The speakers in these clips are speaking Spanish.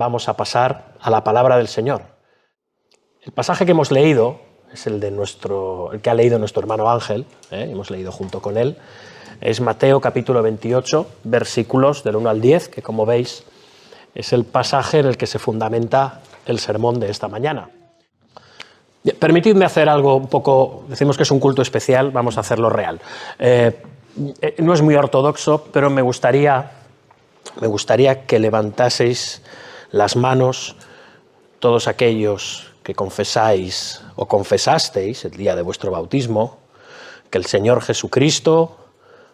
vamos a pasar a la palabra del Señor. El pasaje que hemos leído es el que ha leído nuestro hermano Ángel, hemos leído junto con él, es Mateo capítulo 28, versículos del 1 al 10, que como veis es el pasaje en el que se fundamenta el sermón de esta mañana. Permitidme hacer algo un poco, decimos que es un culto especial, vamos a hacerlo real. No es muy ortodoxo, pero me gustaría que levantaseis las manos todos aquellos que confesáis o confesasteis el día de vuestro bautismo que el Señor Jesucristo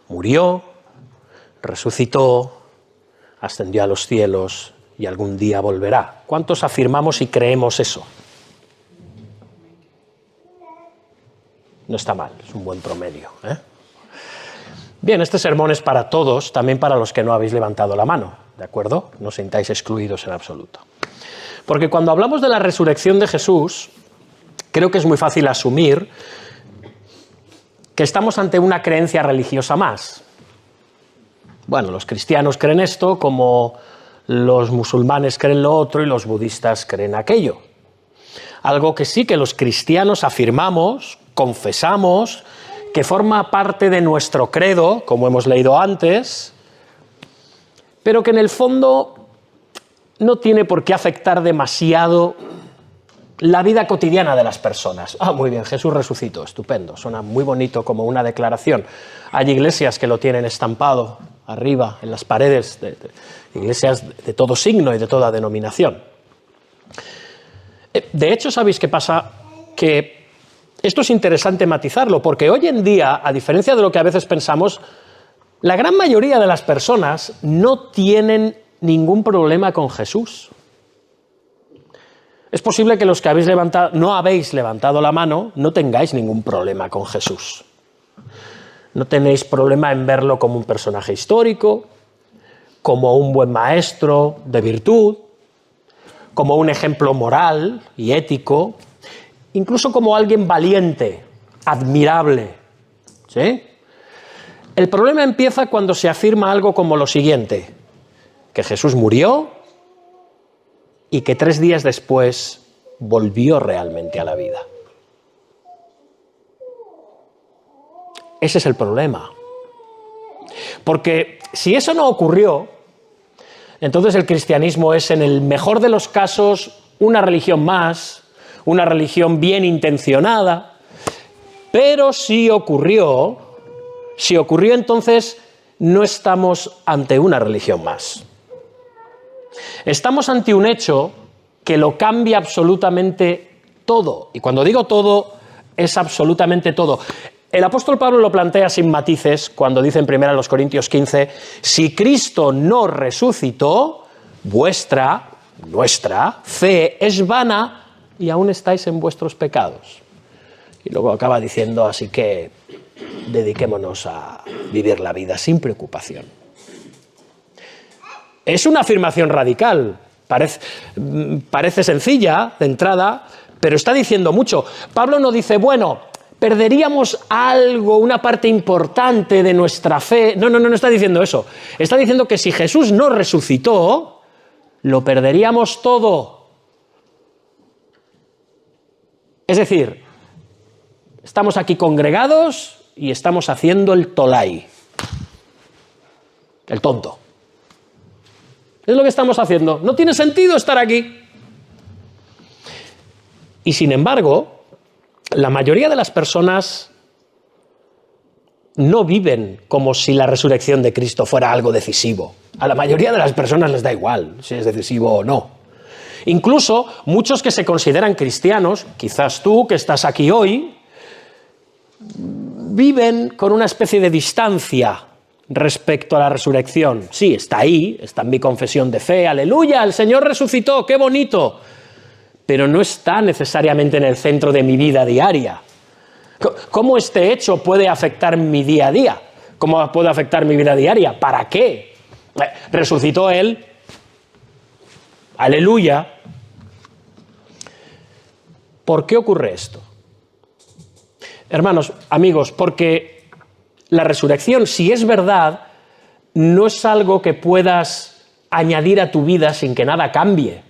murió, resucitó, ascendió a los cielos y algún día volverá. ¿Cuántos afirmamos y creemos eso? No está mal, es un buen promedio, ¿eh? Bien, este sermón es para todos, también para los que no habéis levantado la mano, ¿de acuerdo? No os sintáis excluidos en absoluto. Porque cuando hablamos de la resurrección de Jesús, creo que es muy fácil asumir que estamos ante una creencia religiosa más. Bueno, los cristianos creen esto, como los musulmanes creen lo otro y los budistas creen aquello. Algo que sí que los cristianos afirmamos, confesamos, que forma parte de nuestro credo, como hemos leído antes, pero que en el fondo no tiene por qué afectar demasiado la vida cotidiana de las personas. Muy bien, Jesús resucitó, estupendo, suena muy bonito como una declaración. Hay iglesias que lo tienen estampado arriba en las paredes, iglesias de todo signo y de toda denominación. De hecho, ¿sabéis qué pasa? Que esto es interesante matizarlo, porque hoy en día, a diferencia de lo que a veces pensamos, la gran mayoría de las personas no tienen ningún problema con Jesús. Es posible que los que no habéis levantado la mano no tengáis ningún problema con Jesús. No tenéis problema en verlo como un personaje histórico, como un buen maestro de virtud, como un ejemplo moral y ético, incluso como alguien valiente, admirable, ¿sí? El problema empieza cuando se afirma algo como lo siguiente, que Jesús murió y que 3 días después volvió realmente a la vida. Ese es el problema. Porque si eso no ocurrió, entonces el cristianismo es, en el mejor de los casos, una religión más, una religión bien intencionada, pero si ocurrió, entonces no estamos ante una religión más. Estamos ante un hecho que lo cambia absolutamente todo. Y cuando digo todo, es absolutamente todo. El apóstol Pablo lo plantea sin matices cuando dice en 1 Corintios 15, si Cristo no resucitó, nuestra fe es vana y aún estáis en vuestros pecados. Y luego acaba diciendo, así que dediquémonos a vivir la vida sin preocupación. Es una afirmación radical, parece sencilla de entrada, pero está diciendo mucho. Pablo no dice, bueno, perderíamos algo, una parte importante de nuestra fe. No está diciendo eso. Está diciendo que si Jesús no resucitó, lo perderíamos todo. Es decir, estamos aquí congregados y estamos haciendo el tolai, el tonto. Es lo que estamos haciendo. No tiene sentido estar aquí. Y sin embargo, la mayoría de las personas no viven como si la resurrección de Cristo fuera algo decisivo. A la mayoría de las personas les da igual si es decisivo o no. Incluso muchos que se consideran cristianos, quizás tú que estás aquí hoy, viven con una especie de distancia respecto a la resurrección. Sí, está ahí, está en mi confesión de fe, aleluya, el Señor resucitó, qué bonito, pero no está necesariamente en el centro de mi vida diaria. ¿Cómo este hecho puede afectar mi día a día? ¿Cómo puede afectar mi vida diaria? ¿Para qué? Resucitó Él, aleluya. ¿Por qué ocurre esto? Hermanos, amigos, porque la resurrección, si es verdad, no es algo que puedas añadir a tu vida sin que nada cambie.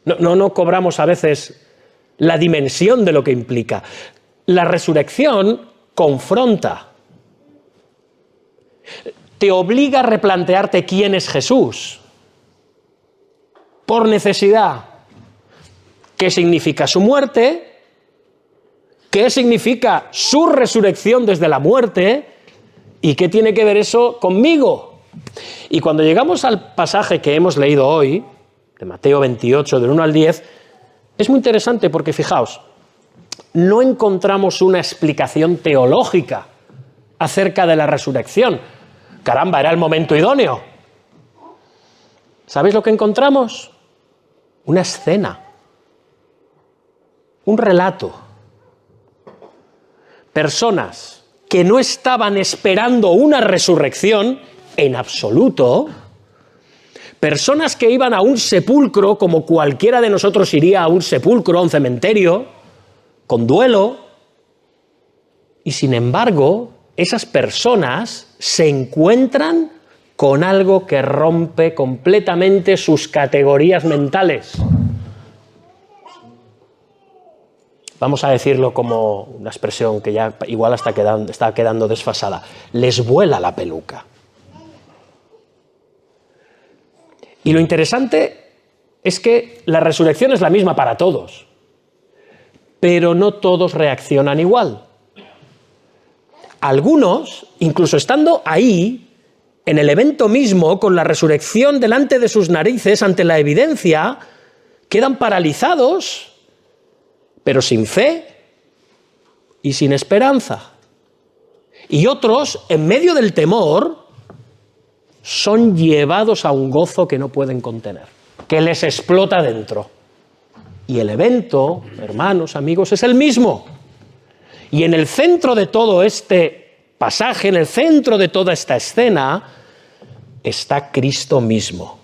No cobramos a veces la dimensión de lo que implica. La resurrección confronta. Te obliga a replantearte quién es Jesús. Por necesidad. ¿Qué significa su muerte? ¿Qué significa su resurrección desde la muerte? ¿Y qué tiene que ver eso conmigo? Y cuando llegamos al pasaje que hemos leído hoy, de Mateo 28, del 1 al 10, es muy interesante porque, fijaos, no encontramos una explicación teológica acerca de la resurrección. Caramba, era el momento idóneo. ¿Sabéis lo que encontramos? Una escena, un relato. Personas que no estaban esperando una resurrección en absoluto. Personas que iban a un sepulcro como cualquiera de nosotros iría a un sepulcro, a un cementerio, con duelo. Y sin embargo, esas personas se encuentran con algo que rompe completamente sus categorías mentales. Vamos a decirlo como una expresión que ya igual está quedando desfasada. Les vuela la peluca. Y lo interesante es que la resurrección es la misma para todos, pero no todos reaccionan igual. Algunos, incluso estando ahí, en el evento mismo, con la resurrección delante de sus narices, ante la evidencia, quedan paralizados, pero sin fe y sin esperanza. Y otros, en medio del temor, son llevados a un gozo que no pueden contener, que les explota dentro. Y el evento, hermanos, amigos, es el mismo. Y en el centro de todo este pasaje, en el centro de toda esta escena, está Cristo mismo.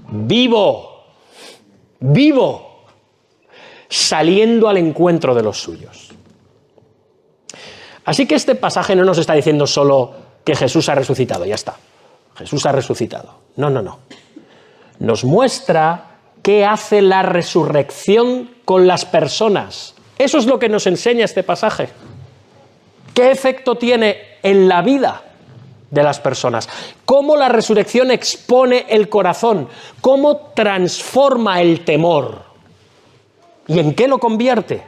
Vivo, saliendo al encuentro de los suyos. Así que este pasaje no nos está diciendo solo que Jesús ha resucitado, ya está. Jesús ha resucitado. No. Nos muestra qué hace la resurrección con las personas. Eso es lo que nos enseña este pasaje. ¿Qué efecto tiene en la vida de las personas? ¿Cómo la resurrección expone el corazón? ¿Cómo transforma el temor? ¿Y en qué lo convierte?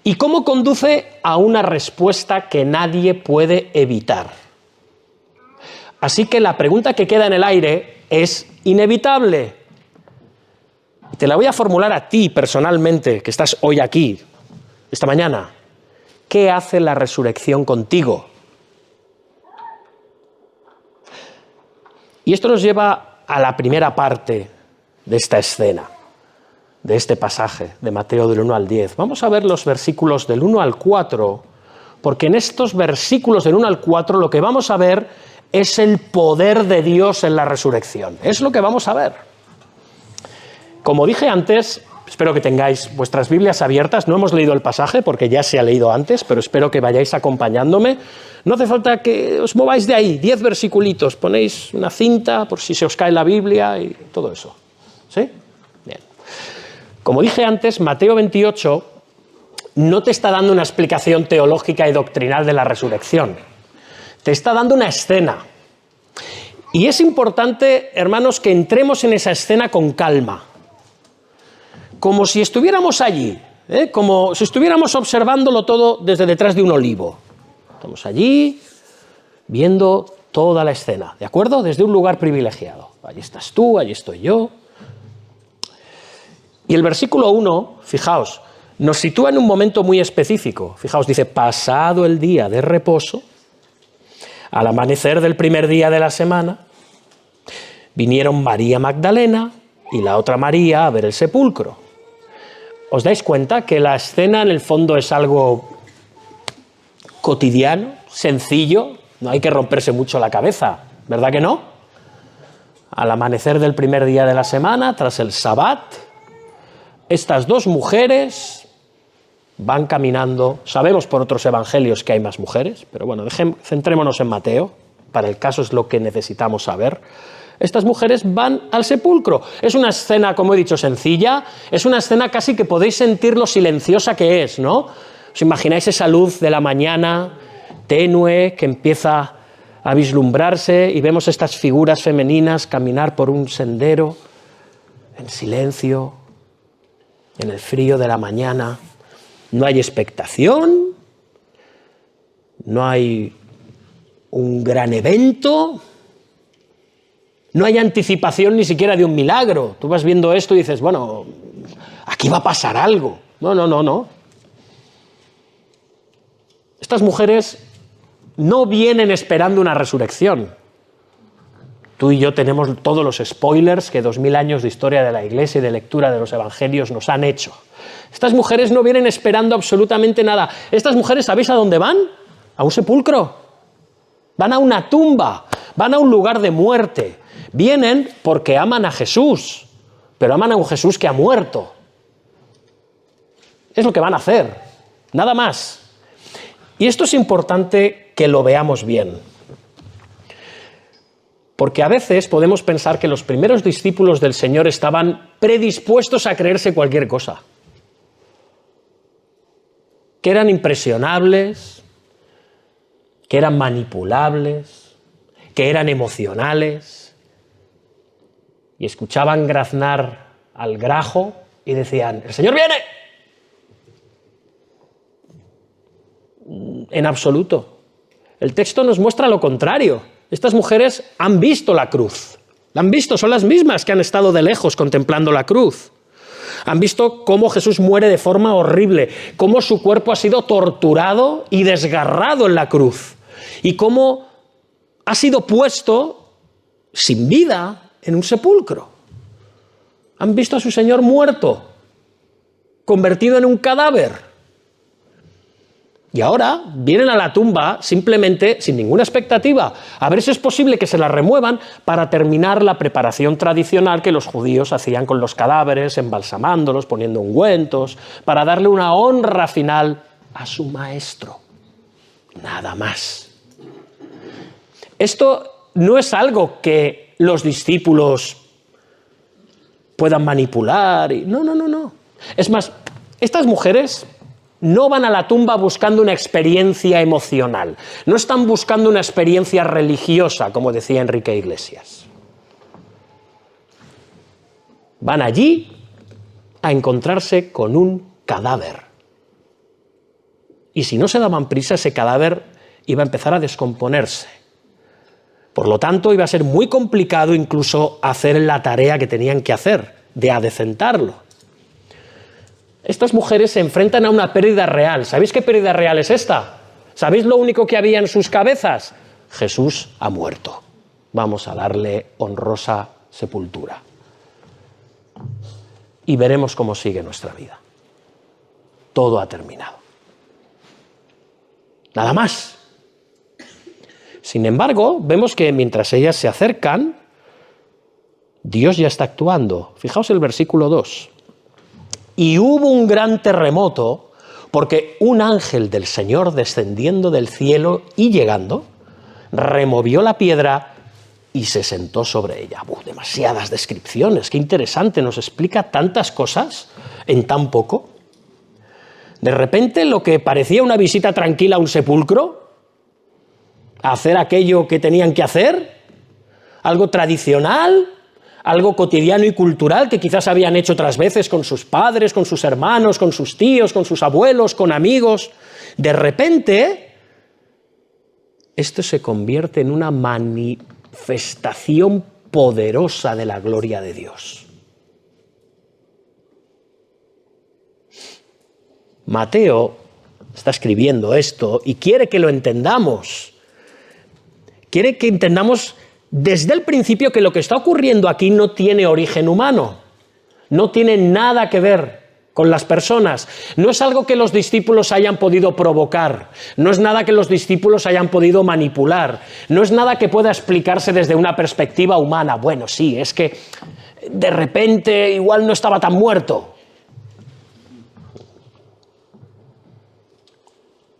¿Y cómo conduce a una respuesta que nadie puede evitar? Así que la pregunta que queda en el aire es inevitable. Te la voy a formular a ti personalmente, que estás hoy aquí, esta mañana. ¿Qué hace la resurrección contigo? Y esto nos lleva a la primera parte de esta escena, de este pasaje de Mateo del 1 al 10. Vamos a ver los versículos del 1 al 4, porque en estos versículos del 1 al 4 lo que vamos a ver es el poder de Dios en la resurrección. Es lo que vamos a ver. Como dije antes, espero que tengáis vuestras Biblias abiertas. No hemos leído el pasaje porque ya se ha leído antes, pero espero que vayáis acompañándome. No hace falta que os mováis de ahí, 10 versiculitos. Ponéis una cinta por si se os cae la Biblia y todo eso. ¿Sí? Bien. Como dije antes, Mateo 28 no te está dando una explicación teológica y doctrinal de la resurrección. Te está dando una escena. Y es importante, hermanos, que entremos en esa escena con calma. Como si estuviéramos allí, como si estuviéramos observándolo todo desde detrás de un olivo. Estamos allí viendo toda la escena, ¿de acuerdo? Desde un lugar privilegiado. Allí estás tú, allí estoy yo. Y el versículo 1, fijaos, nos sitúa en un momento muy específico. Fijaos, dice, pasado el día de reposo, al amanecer del primer día de la semana, vinieron María Magdalena y la otra María a ver el sepulcro. ¿Os dais cuenta que la escena en el fondo es algo cotidiano, sencillo? No hay que romperse mucho la cabeza, ¿verdad que no? Al amanecer del primer día de la semana, tras el Sabbat, estas dos mujeres van caminando. Sabemos por otros evangelios que hay más mujeres, pero bueno, centrémonos en Mateo. para el caso es lo que necesitamos saber. Estas mujeres van al sepulcro. Es una escena, como he dicho, sencilla, es una escena casi que podéis sentir lo silenciosa que es, ¿no? ¿Os imagináis esa luz de la mañana, tenue, que empieza a vislumbrarse y vemos estas figuras femeninas caminar por un sendero en silencio, en el frío de la mañana? No hay expectación, no hay un gran evento, no hay anticipación ni siquiera de un milagro. Tú vas viendo esto y dices, bueno, aquí va a pasar algo. No. Estas mujeres no vienen esperando una resurrección. Tú y yo tenemos todos los spoilers que 2000 años de historia de la Iglesia y de lectura de los Evangelios nos han hecho. Estas mujeres no vienen esperando absolutamente nada. Estas mujeres, ¿sabéis a dónde van? A un sepulcro. Van a una tumba, van a un lugar de muerte. Vienen porque aman a Jesús, pero aman a un Jesús que ha muerto. Es lo que van a hacer, nada más. Y esto es importante que lo veamos bien. Porque a veces podemos pensar que los primeros discípulos del Señor estaban predispuestos a creerse cualquier cosa. Que eran impresionables, que eran manipulables, que eran emocionales. Y escuchaban graznar al grajo y decían, ¡el Señor viene! En absoluto. El texto nos muestra lo contrario. Estas mujeres han visto la cruz. La han visto, son las mismas que han estado de lejos contemplando la cruz. Han visto cómo Jesús muere de forma horrible, cómo su cuerpo ha sido torturado y desgarrado en la cruz, y cómo ha sido puesto sin vida en un sepulcro. Han visto a su Señor muerto, convertido en un cadáver. Y ahora vienen a la tumba simplemente, sin ninguna expectativa, a ver si es posible que se la remuevan para terminar la preparación tradicional que los judíos hacían con los cadáveres, embalsamándolos, poniendo ungüentos, para darle una honra final a su maestro. Nada más. Esto no es algo que los discípulos puedan manipular. No. Es más, estas mujeres no van a la tumba buscando una experiencia emocional. No están buscando una experiencia religiosa, como decía Enrique Iglesias. Van allí a encontrarse con un cadáver. Y si no se daban prisa, ese cadáver iba a empezar a descomponerse. Por lo tanto, iba a ser muy complicado incluso hacer la tarea que tenían que hacer, de adecentarlo. Estas mujeres se enfrentan a una pérdida real. ¿Sabéis qué pérdida real es esta? ¿Sabéis lo único que había en sus cabezas? Jesús ha muerto. Vamos a darle honrosa sepultura. Y veremos cómo sigue nuestra vida. Todo ha terminado. Nada más. Sin embargo, vemos que mientras ellas se acercan, Dios ya está actuando. Fijaos el versículo 2. Y hubo un gran terremoto, porque un ángel del Señor descendiendo del cielo y llegando, removió la piedra y se sentó sobre ella. Demasiadas descripciones, qué interesante, nos explica tantas cosas en tan poco. De repente, lo que parecía una visita tranquila a un sepulcro, a hacer aquello que tenían que hacer, algo tradicional, algo cotidiano y cultural que quizás habían hecho otras veces con sus padres, con sus hermanos, con sus tíos, con sus abuelos, con amigos. De repente, esto se convierte en una manifestación poderosa de la gloria de Dios. Mateo está escribiendo esto y quiere que lo entendamos. Quiere que entendamos desde el principio que lo que está ocurriendo aquí no tiene origen humano, no tiene nada que ver con las personas, no es algo que los discípulos hayan podido provocar, no es nada que los discípulos hayan podido manipular, no es nada que pueda explicarse desde una perspectiva humana. Bueno, sí, es que de repente igual no estaba tan muerto.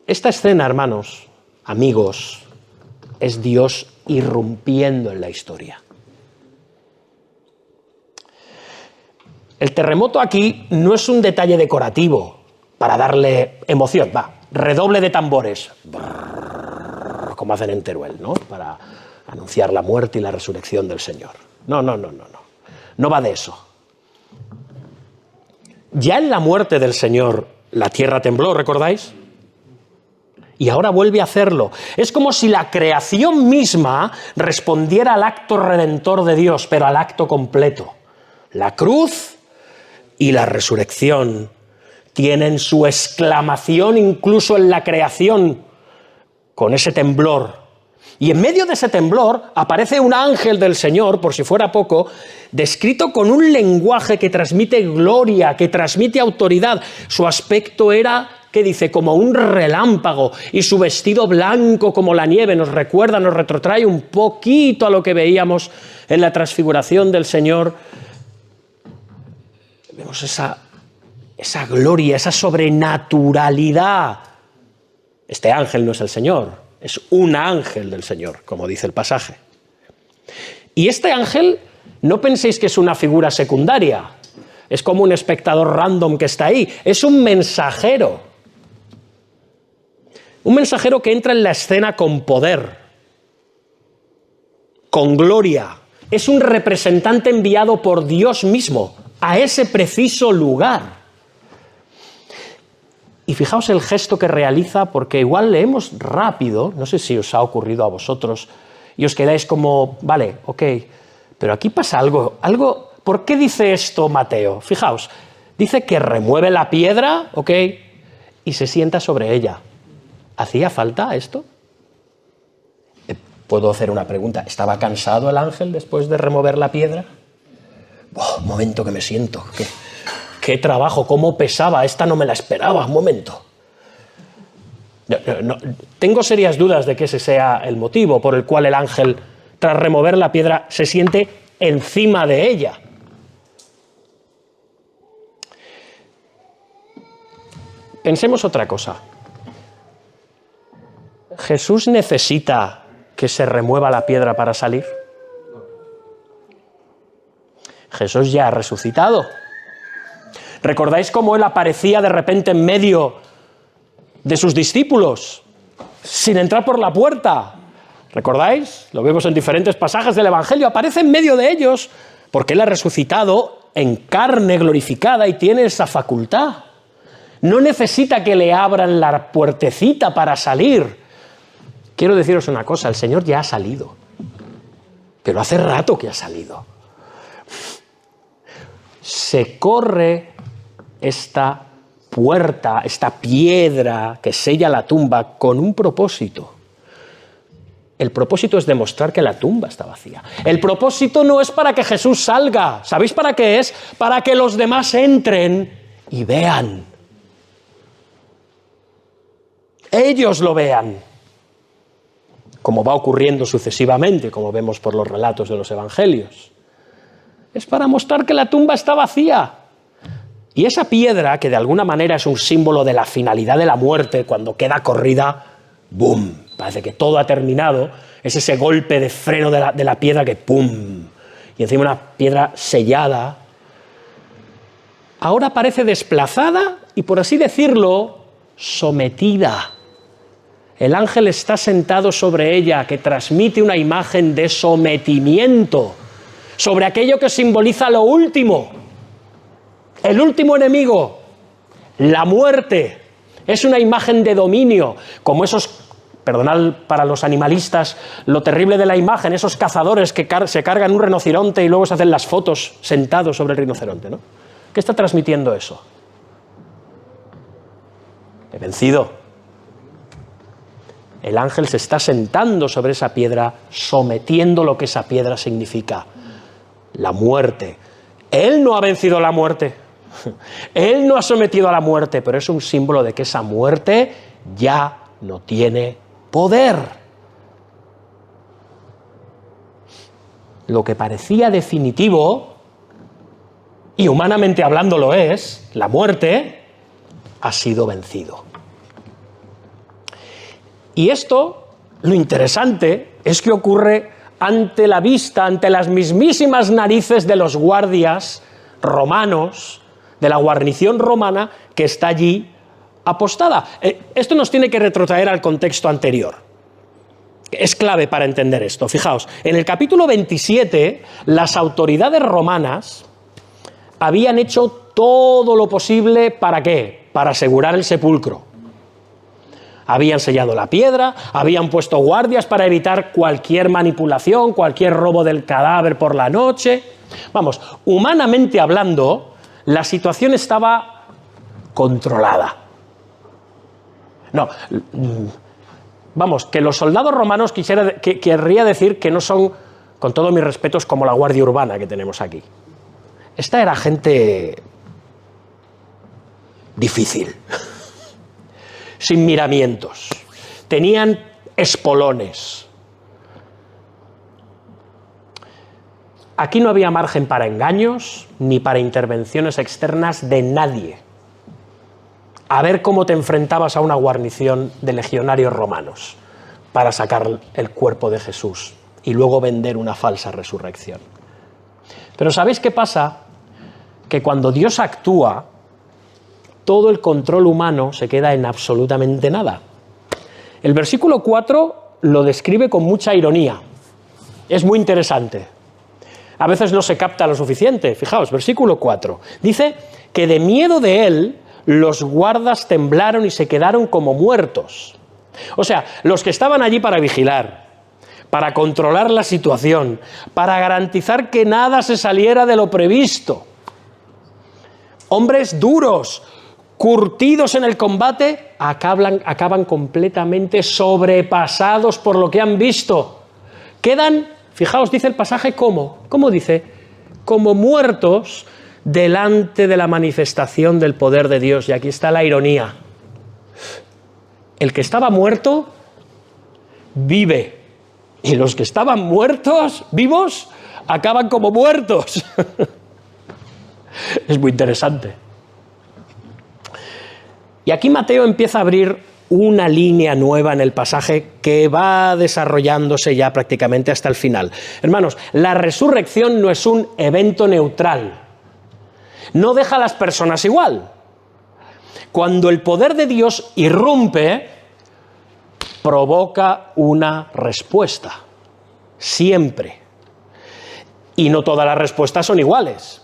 Esta escena, hermanos, amigos, es Dios irrumpiendo en la historia. El terremoto aquí no es un detalle decorativo para darle emoción. Va, redoble de tambores, brrr, como hacen en Teruel, ¿no? Para anunciar la muerte y la resurrección del Señor. No. No va de eso. Ya en la muerte del Señor, la tierra tembló, ¿recordáis? Y ahora vuelve a hacerlo. Es como si la creación misma respondiera al acto redentor de Dios, pero al acto completo. La cruz y la resurrección tienen su exclamación incluso en la creación, con ese temblor. Y en medio de ese temblor aparece un ángel del Señor, por si fuera poco, descrito con un lenguaje que transmite gloria, que transmite autoridad. Su aspecto era, ¿qué dice? Como un relámpago, y su vestido blanco como la nieve. Nos recuerda, nos retrotrae un poquito a lo que veíamos en la transfiguración del Señor. Vemos esa gloria, esa sobrenaturalidad. Este ángel no es el Señor, es un ángel del Señor, como dice el pasaje. Y este ángel, no penséis que es una figura secundaria, es como un espectador random que está ahí, es un mensajero. Un mensajero que entra en la escena con poder, con gloria. Es un representante enviado por Dios mismo a ese preciso lugar. Y fijaos el gesto que realiza, porque igual leemos rápido, no sé si os ha ocurrido a vosotros, y os quedáis como, vale, ok, pero aquí pasa algo. ¿Por qué dice esto Mateo? Fijaos, dice que remueve la piedra, ok, y se sienta sobre ella. ¿Hacía falta esto? ¿Puedo hacer una pregunta? ¿Estaba cansado el ángel después de remover la piedra? Un momento que me siento. ¿Qué trabajo? ¿Cómo pesaba? Esta no me la esperaba. Un momento. No, tengo serias dudas de que ese sea el motivo por el cual el ángel, tras remover la piedra, se siente encima de ella. Pensemos otra cosa. ¿Jesús necesita que se remueva la piedra para salir? Jesús ya ha resucitado. ¿Recordáis cómo él aparecía de repente en medio de sus discípulos, sin entrar por la puerta? ¿Recordáis? Lo vemos en diferentes pasajes del Evangelio. Aparece en medio de ellos porque él ha resucitado en carne glorificada y tiene esa facultad. No necesita que le abran la puertecita para salir. Quiero deciros una cosa, el Señor ya ha salido, pero hace rato que ha salido. Se corre esta puerta, esta piedra que sella la tumba con un propósito. El propósito es demostrar que la tumba está vacía. El propósito no es para que Jesús salga. ¿Sabéis para qué es? Para que los demás entren y vean. Ellos lo vean. Como va ocurriendo sucesivamente, como vemos por los relatos de los evangelios. Es para mostrar que la tumba está vacía. Y esa piedra, que de alguna manera es un símbolo de la finalidad de la muerte, cuando queda corrida, ¡boom! Parece que todo ha terminado. Es ese golpe de freno de la piedra que ¡pum! Y encima una piedra sellada. Ahora parece desplazada y, por así decirlo, sometida. El ángel está sentado sobre ella, que transmite una imagen de sometimiento, sobre aquello que simboliza lo último, el último enemigo, la muerte. Es una imagen de dominio, como esos, perdonad para los animalistas, lo terrible de la imagen, esos cazadores que se cargan un rinoceronte y luego se hacen las fotos sentados sobre el rinoceronte, ¿no? ¿Qué está transmitiendo eso? He vencido. El ángel se está sentando sobre esa piedra, sometiendo lo que esa piedra significa. La muerte. Él no ha vencido la muerte. Él no ha sometido a la muerte, pero es un símbolo de que esa muerte ya no tiene poder. Lo que parecía definitivo, y humanamente hablando lo es, la muerte, ha sido vencido. Y esto, lo interesante, es que ocurre ante la vista, ante las mismísimas narices de los guardias romanos, de la guarnición romana que está allí apostada. Esto nos tiene que retrotraer al contexto anterior. Es clave para entender esto. Fijaos, en el capítulo 27, las autoridades romanas habían hecho todo lo posible ¿para qué? Para asegurar el sepulcro. Habían sellado la piedra, habían puesto guardias para evitar cualquier manipulación, cualquier robo del cadáver por la noche. Vamos, humanamente hablando, la situación estaba controlada. No, vamos, que los soldados romanos querría decir que no son, con todos mis respetos, como la guardia urbana que tenemos aquí. Esta era gente difícil, sin miramientos, tenían espolones. Aquí no había margen para engaños ni para intervenciones externas de nadie. A ver cómo te enfrentabas a una guarnición de legionarios romanos para sacar el cuerpo de Jesús y luego vender una falsa resurrección. Pero ¿sabéis qué pasa? Que cuando Dios actúa, todo el control humano se queda en absolutamente nada. El versículo 4 lo describe con mucha ironía. Es muy interesante. A veces no se capta lo suficiente. Fijaos, versículo 4. Dice que de miedo de él, los guardas temblaron y se quedaron como muertos. O sea, los que estaban allí para vigilar, para controlar la situación, para garantizar que nada se saliera de lo previsto. Hombres duros, curtidos en el combate, acaban completamente sobrepasados por lo que han visto. Quedan, fijaos, dice el pasaje, ¿cómo? ¿Cómo dice? Como muertos delante de la manifestación del poder de Dios. Y aquí está la ironía. El que estaba muerto, vive. Y los que estaban muertos, vivos, acaban como muertos. Es muy interesante. Y aquí Mateo empieza a abrir una línea nueva en el pasaje que va desarrollándose ya prácticamente hasta el final. Hermanos, la resurrección no es un evento neutral. No deja a las personas igual. Cuando el poder de Dios irrumpe, provoca una respuesta. Siempre. Y no todas las respuestas son iguales.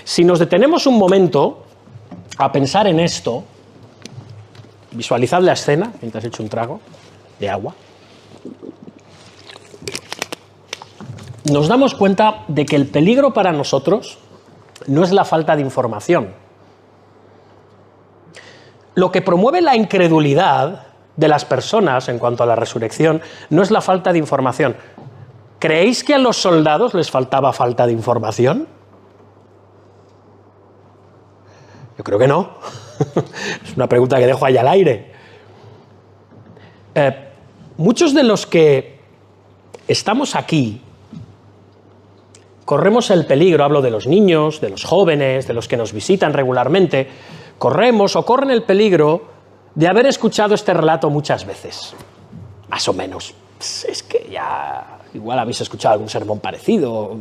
Si nos detenemos un momento a pensar en esto, visualizad la escena, mientras he hecho un trago de agua, nos damos cuenta de que el peligro para nosotros no es la falta de información. Lo que promueve la incredulidad de las personas en cuanto a la resurrección no es la falta de información. ¿Creéis que a los soldados les faltaba falta de información? Yo creo que no. Es una pregunta que dejo ahí al aire. Muchos de los que estamos aquí corremos el peligro, hablo de los niños, de los jóvenes, de los que nos visitan regularmente, corremos o corren el peligro de haber escuchado este relato muchas veces, más o menos. Es que ya igual habéis escuchado algún sermón parecido.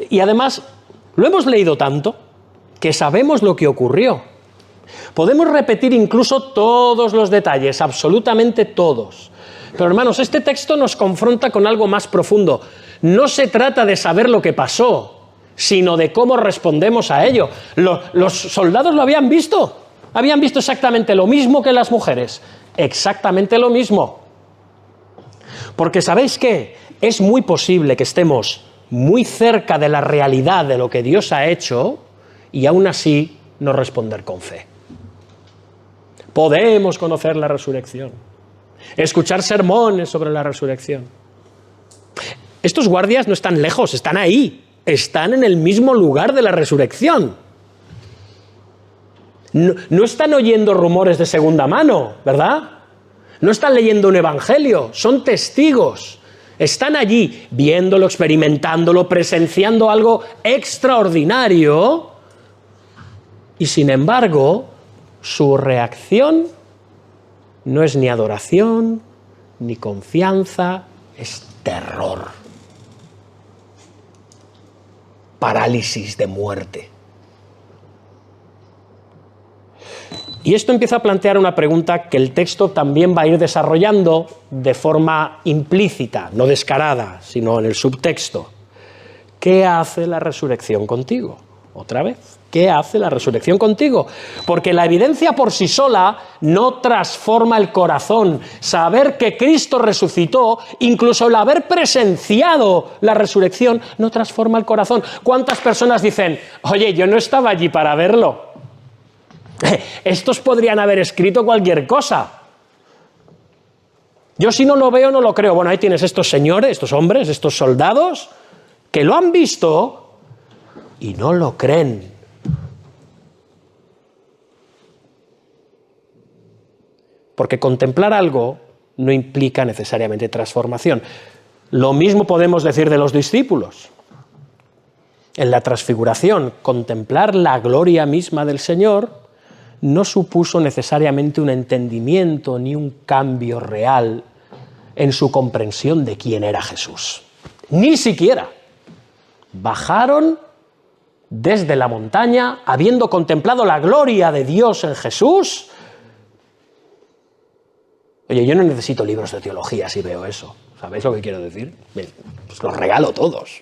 Y además, lo hemos leído tanto que sabemos lo que ocurrió. Podemos repetir incluso todos los detalles, absolutamente todos. Pero hermanos, este texto nos confronta con algo más profundo. No se trata de saber lo que pasó, sino de cómo respondemos a ello. Los soldados lo habían visto exactamente lo mismo que las mujeres, exactamente lo mismo. Porque ¿sabéis qué? Es muy posible que estemos muy cerca de la realidad de lo que Dios ha hecho y aún así no responder con fe. Podemos conocer la resurrección, escuchar sermones sobre la resurrección. Estos guardias no están lejos, están ahí, están en el mismo lugar de la resurrección. No están oyendo rumores de segunda mano, ¿verdad? No están leyendo un evangelio, son testigos. Están allí viéndolo, experimentándolo, presenciando algo extraordinario y sin embargo su reacción no es ni adoración, ni confianza, es terror. Parálisis de muerte. Y esto empieza a plantear una pregunta que el texto también va a ir desarrollando de forma implícita, no descarada, sino en el subtexto. ¿Qué hace la resurrección contigo? Otra vez, ¿qué hace la resurrección contigo? Porque la evidencia por sí sola no transforma el corazón. Saber que Cristo resucitó, incluso el haber presenciado la resurrección, no transforma el corazón. ¿Cuántas personas dicen, oye, yo no estaba allí para verlo? Estos podrían haber escrito cualquier cosa. Yo si no lo veo, no lo creo. Bueno, ahí tienes estos señores, estos hombres, estos soldados, que lo han visto y no lo creen. Porque contemplar algo no implica necesariamente transformación. Lo mismo podemos decir de los discípulos. En la transfiguración, contemplar la gloria misma del Señor no supuso necesariamente un entendimiento ni un cambio real en su comprensión de quién era Jesús. Ni siquiera. Bajaron desde la montaña, habiendo contemplado la gloria de Dios en Jesús. Oye, yo no necesito libros de teología si veo eso. ¿Sabéis lo que quiero decir? Pues los regalo todos.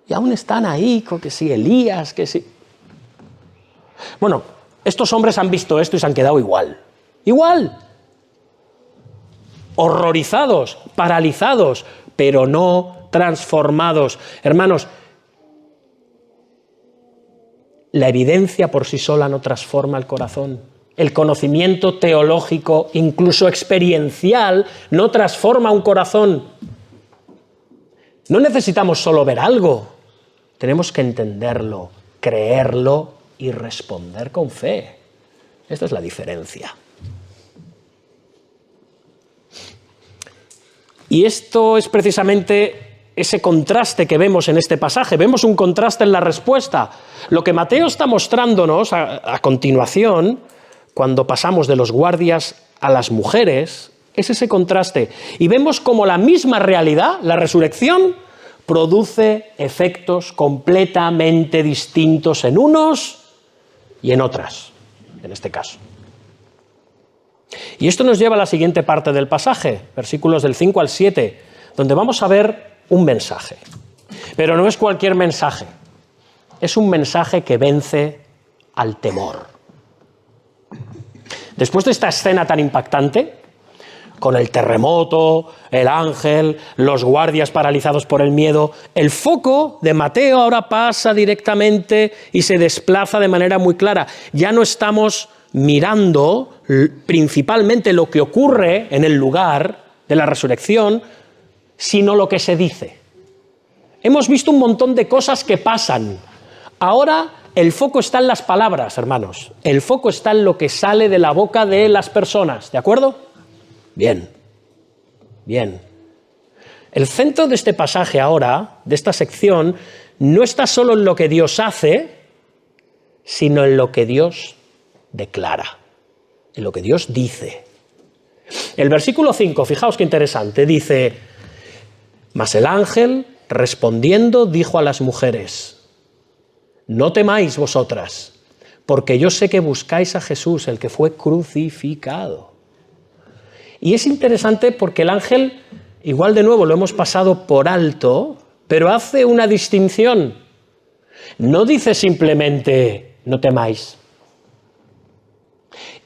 Y aún están ahí, que si Elías, que si... Bueno, estos hombres han visto esto y se han quedado igual. Igual. Horrorizados, paralizados, pero no transformados. Hermanos, la evidencia por sí sola no transforma el corazón. El conocimiento teológico, incluso experiencial, no transforma un corazón. No necesitamos solo ver algo, tenemos que entenderlo, creerlo y responder con fe. Esta es la diferencia. Y esto es precisamente ese contraste que vemos en este pasaje. Vemos un contraste en la respuesta. Lo que Mateo está mostrándonos a continuación, cuando pasamos de los guardias a las mujeres, es ese contraste. Y vemos como la misma realidad, la resurrección, produce efectos completamente distintos en unos y en otras, en este caso. Y esto nos lleva a la siguiente parte del pasaje, versículos del 5 al 7, donde vamos a ver un mensaje. Pero no es cualquier mensaje, es un mensaje que vence al temor. Después de esta escena tan impactante, con el terremoto, el ángel, los guardias paralizados por el miedo, el foco de Mateo ahora pasa directamente y se desplaza de manera muy clara. Ya no estamos mirando principalmente lo que ocurre en el lugar de la resurrección, sino lo que se dice. Hemos visto un montón de cosas que pasan. Ahora el foco está en las palabras, hermanos. El foco está en lo que sale de la boca de las personas, ¿de acuerdo? Bien, bien. El centro de este pasaje ahora, de esta sección, no está solo en lo que Dios hace, sino en lo que Dios declara, en lo que Dios dice. El versículo 5, fijaos qué interesante, dice: mas el ángel, respondiendo, dijo a las mujeres: no temáis vosotras, porque yo sé que buscáis a Jesús, el que fue crucificado. Y es interesante porque el ángel, igual de nuevo lo hemos pasado por alto, pero hace una distinción. No dice simplemente no temáis.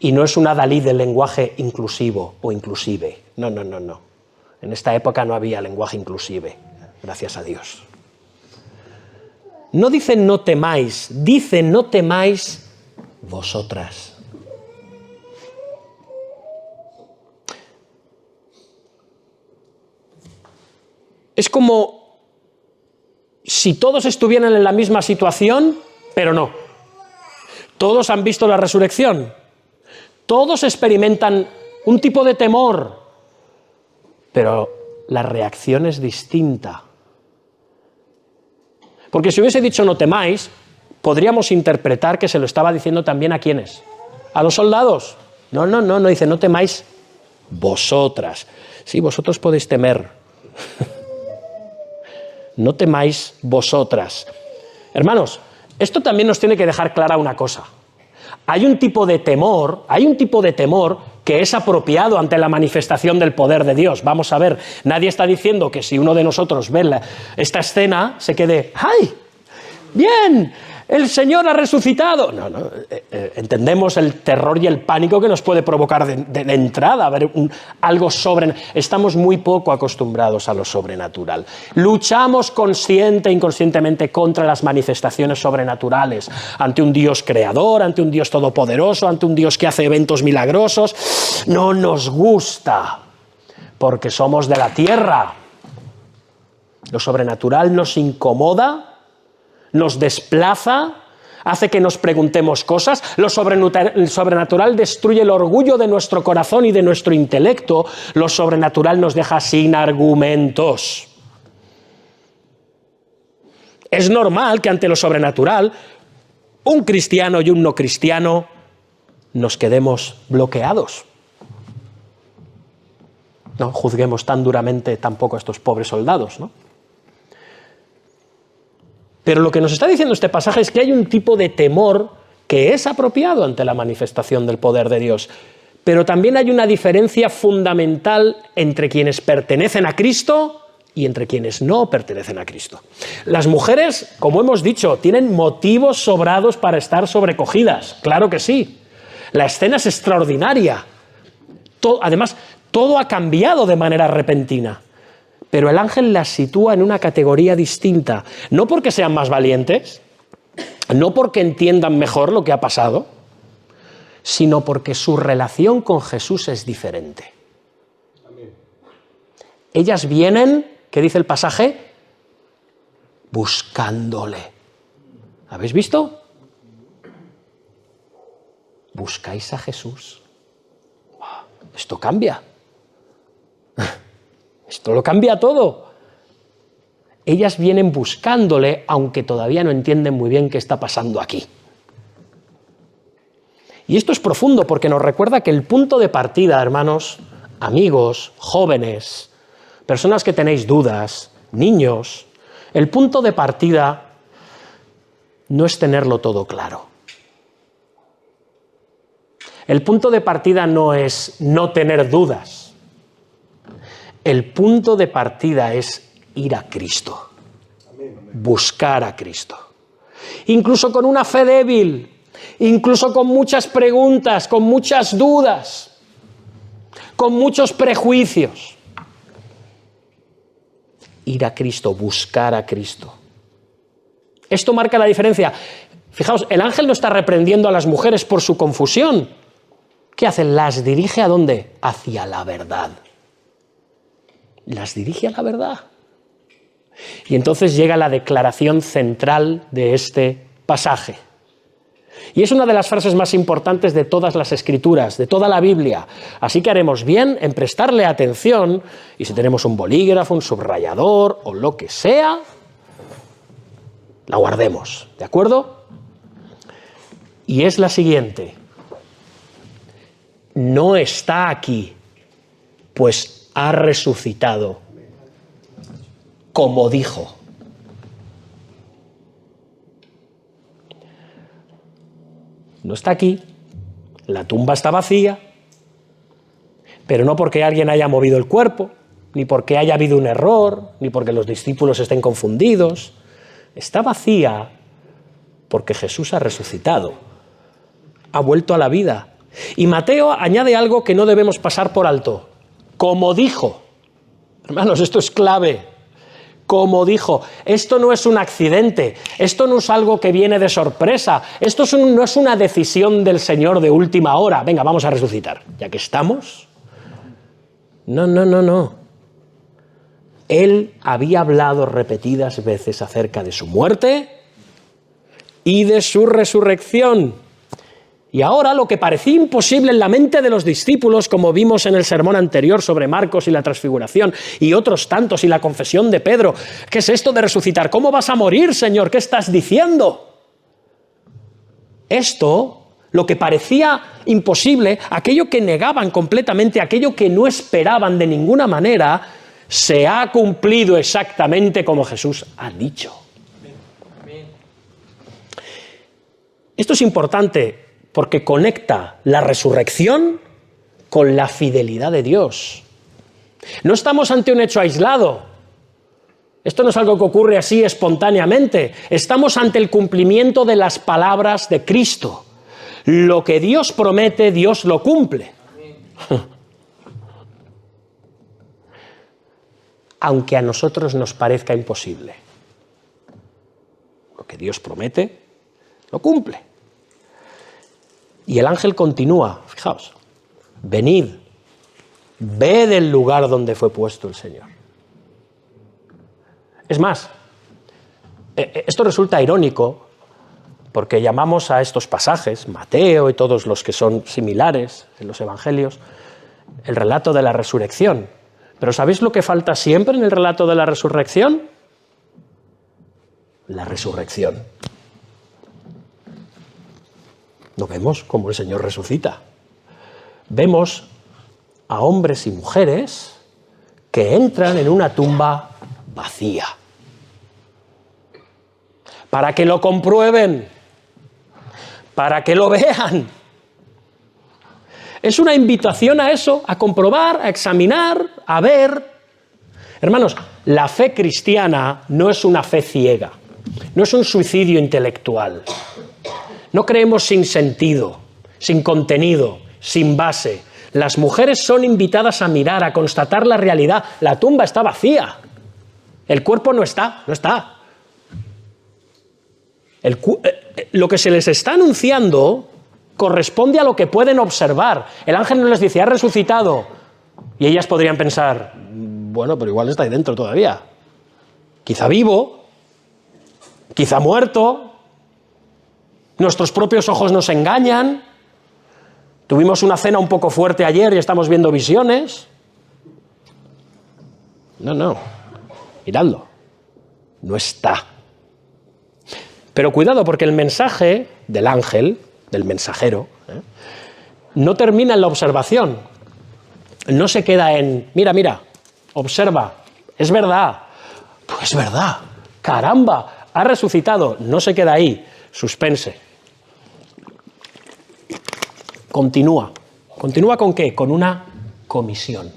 Y no es un adalid del lenguaje inclusivo o inclusive. No, no, no, no. En esta época no había lenguaje inclusive, gracias a Dios. No dice no temáis, dice no temáis vosotras. Es como si todos estuvieran en la misma situación, pero no. Todos han visto la resurrección. Todos experimentan un tipo de temor, pero la reacción es distinta. Porque si hubiese dicho no temáis, podríamos interpretar que se lo estaba diciendo también a ¿quiénes? A los soldados. No dice no temáis Vosotras. Sí, vosotros podéis temer. No temáis vosotras. Hermanos, esto también nos tiene que dejar clara una cosa. Hay un tipo de temor que es apropiado ante la manifestación del poder de Dios. Vamos a ver, nadie está diciendo que si uno de nosotros ve esta escena se quede, ¡ay! ¡Bien! ¡El Señor ha resucitado! No, entendemos el terror y el pánico que nos puede provocar de entrada ver algo sobrenatural. Estamos muy poco acostumbrados a lo sobrenatural. Luchamos consciente e inconscientemente contra las manifestaciones sobrenaturales, ante un Dios creador, ante un Dios todopoderoso, ante un Dios que hace eventos milagrosos. No nos gusta, porque somos de la tierra. Lo sobrenatural nos incomoda, nos desplaza, hace que nos preguntemos cosas. Lo sobrenatural destruye el orgullo de nuestro corazón y de nuestro intelecto. Lo sobrenatural nos deja sin argumentos. Es normal que ante lo sobrenatural, un cristiano y un no cristiano nos quedemos bloqueados. No juzguemos tan duramente tampoco a estos pobres soldados, ¿no? Pero lo que nos está diciendo este pasaje es que hay un tipo de temor que es apropiado ante la manifestación del poder de Dios. Pero también hay una diferencia fundamental entre quienes pertenecen a Cristo y entre quienes no pertenecen a Cristo. Las mujeres, como hemos dicho, tienen motivos sobrados para estar sobrecogidas. Claro que sí. La escena es extraordinaria. Además, todo ha cambiado de manera repentina. Pero el ángel las sitúa en una categoría distinta, no porque sean más valientes, no porque entiendan mejor lo que ha pasado, sino porque su relación con Jesús es diferente. Amén. Ellas vienen, ¿qué dice el pasaje? Buscándole. ¿Habéis visto? ¿Buscáis a Jesús? Esto cambia. Esto lo cambia todo. Ellas vienen buscándole, aunque todavía no entienden muy bien qué está pasando aquí. Y esto es profundo porque nos recuerda que el punto de partida, hermanos, amigos, jóvenes, personas que tenéis dudas, niños, el punto de partida no es tenerlo todo claro. El punto de partida no es no tener dudas. El punto de partida es ir a Cristo, buscar a Cristo. Incluso con una fe débil, incluso con muchas preguntas, con muchas dudas, con muchos prejuicios. Ir a Cristo, buscar a Cristo. Esto marca la diferencia. Fijaos, el ángel no está reprendiendo a las mujeres por su confusión. ¿Qué hace? Las dirige ¿a dónde? Hacia la verdad. Las dirige a la verdad. Y entonces llega la declaración central de este pasaje. Y es una de las frases más importantes de todas las Escrituras, de toda la Biblia. Así que haremos bien en prestarle atención, y si tenemos un bolígrafo, un subrayador o lo que sea, la guardemos, ¿de acuerdo? Y es la siguiente. No está aquí, pues ha resucitado, como dijo. No está aquí, la tumba está vacía, pero no porque alguien haya movido el cuerpo, ni porque haya habido un error, ni porque los discípulos estén confundidos. Está vacía porque Jesús ha resucitado, ha vuelto a la vida. Y Mateo añade algo que no debemos pasar por alto. Como dijo. Hermanos, esto es clave. Como dijo. Esto no es un accidente. Esto no es algo que viene de sorpresa. Esto no es una decisión del Señor de última hora. Venga, vamos a resucitar. Ya que estamos. No. Él había hablado repetidas veces acerca de su muerte y de su resurrección. Y ahora lo que parecía imposible en la mente de los discípulos, como vimos en el sermón anterior sobre Marcos y la transfiguración, y otros tantos, y la confesión de Pedro, ¿qué es esto de resucitar? ¿Cómo vas a morir, Señor? ¿Qué estás diciendo? Esto lo que parecía imposible, aquello que negaban completamente, aquello que no esperaban de ninguna manera, se ha cumplido exactamente como Jesús ha dicho. Esto es importante porque conecta la resurrección con la fidelidad de Dios. No estamos ante un hecho aislado. Esto no es algo que ocurre así espontáneamente. Estamos ante el cumplimiento de las palabras de Cristo. Lo que Dios promete, Dios lo cumple. Aunque a nosotros nos parezca imposible. Lo que Dios promete, lo cumple. Y el ángel continúa, fijaos, venid, ved el lugar donde fue puesto el Señor. Es más, esto resulta irónico porque llamamos a estos pasajes, Mateo y todos los que son similares en los evangelios, el relato de la resurrección. Pero ¿sabéis lo que falta siempre en el relato de la resurrección? La resurrección. No vemos cómo el Señor resucita. Vemos a hombres y mujeres que entran en una tumba vacía. Para que lo comprueben, para que lo vean. Es una invitación a eso, a comprobar, a examinar, a ver. Hermanos, la fe cristiana no es una fe ciega, no es un suicidio intelectual. No creemos sin sentido, sin contenido, sin base. Las mujeres son invitadas a mirar, a constatar la realidad. La tumba está vacía. El cuerpo no está. Lo que se les está anunciando corresponde a lo que pueden observar. El ángel no les dice, ha resucitado. Y ellas podrían pensar, bueno, pero igual está ahí dentro todavía. Quizá vivo, quizá muerto. Nuestros propios ojos nos engañan. Tuvimos una cena un poco fuerte ayer y estamos viendo visiones. No. Miradlo. No está. Pero cuidado, porque el mensaje del ángel, del mensajero, no termina en la observación. No se queda en, mira, observa, es verdad. Pues es verdad. Caramba, ha resucitado. No se queda ahí. Suspense. Continúa. ¿Continúa con qué? Con una comisión.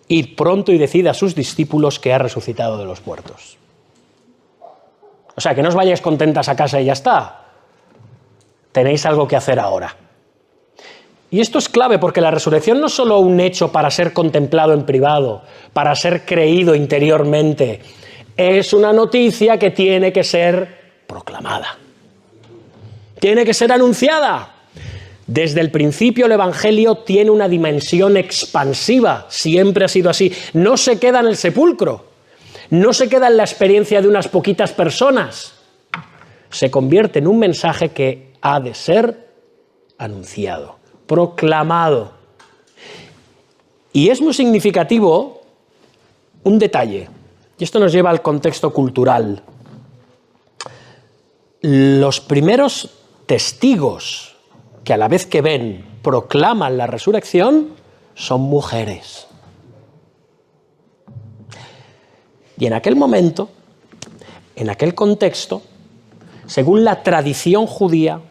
Id pronto y decid a sus discípulos que ha resucitado de los muertos. O sea, que no os vayáis contentas a casa y ya está. Tenéis algo que hacer ahora. Y esto es clave porque la resurrección no es solo un hecho para ser contemplado en privado, para ser creído interiormente. Es una noticia que tiene que ser proclamada. Tiene que ser anunciada. Desde el principio el Evangelio tiene una dimensión expansiva, siempre ha sido así. No se queda en el sepulcro, no se queda en la experiencia de unas poquitas personas. Se convierte en un mensaje que ha de ser anunciado, proclamado. Y es muy significativo un detalle, y esto nos lleva al contexto cultural. Los primeros testigos que a la vez que ven proclaman la resurrección son mujeres. Y en aquel momento, en aquel contexto, según la tradición judía,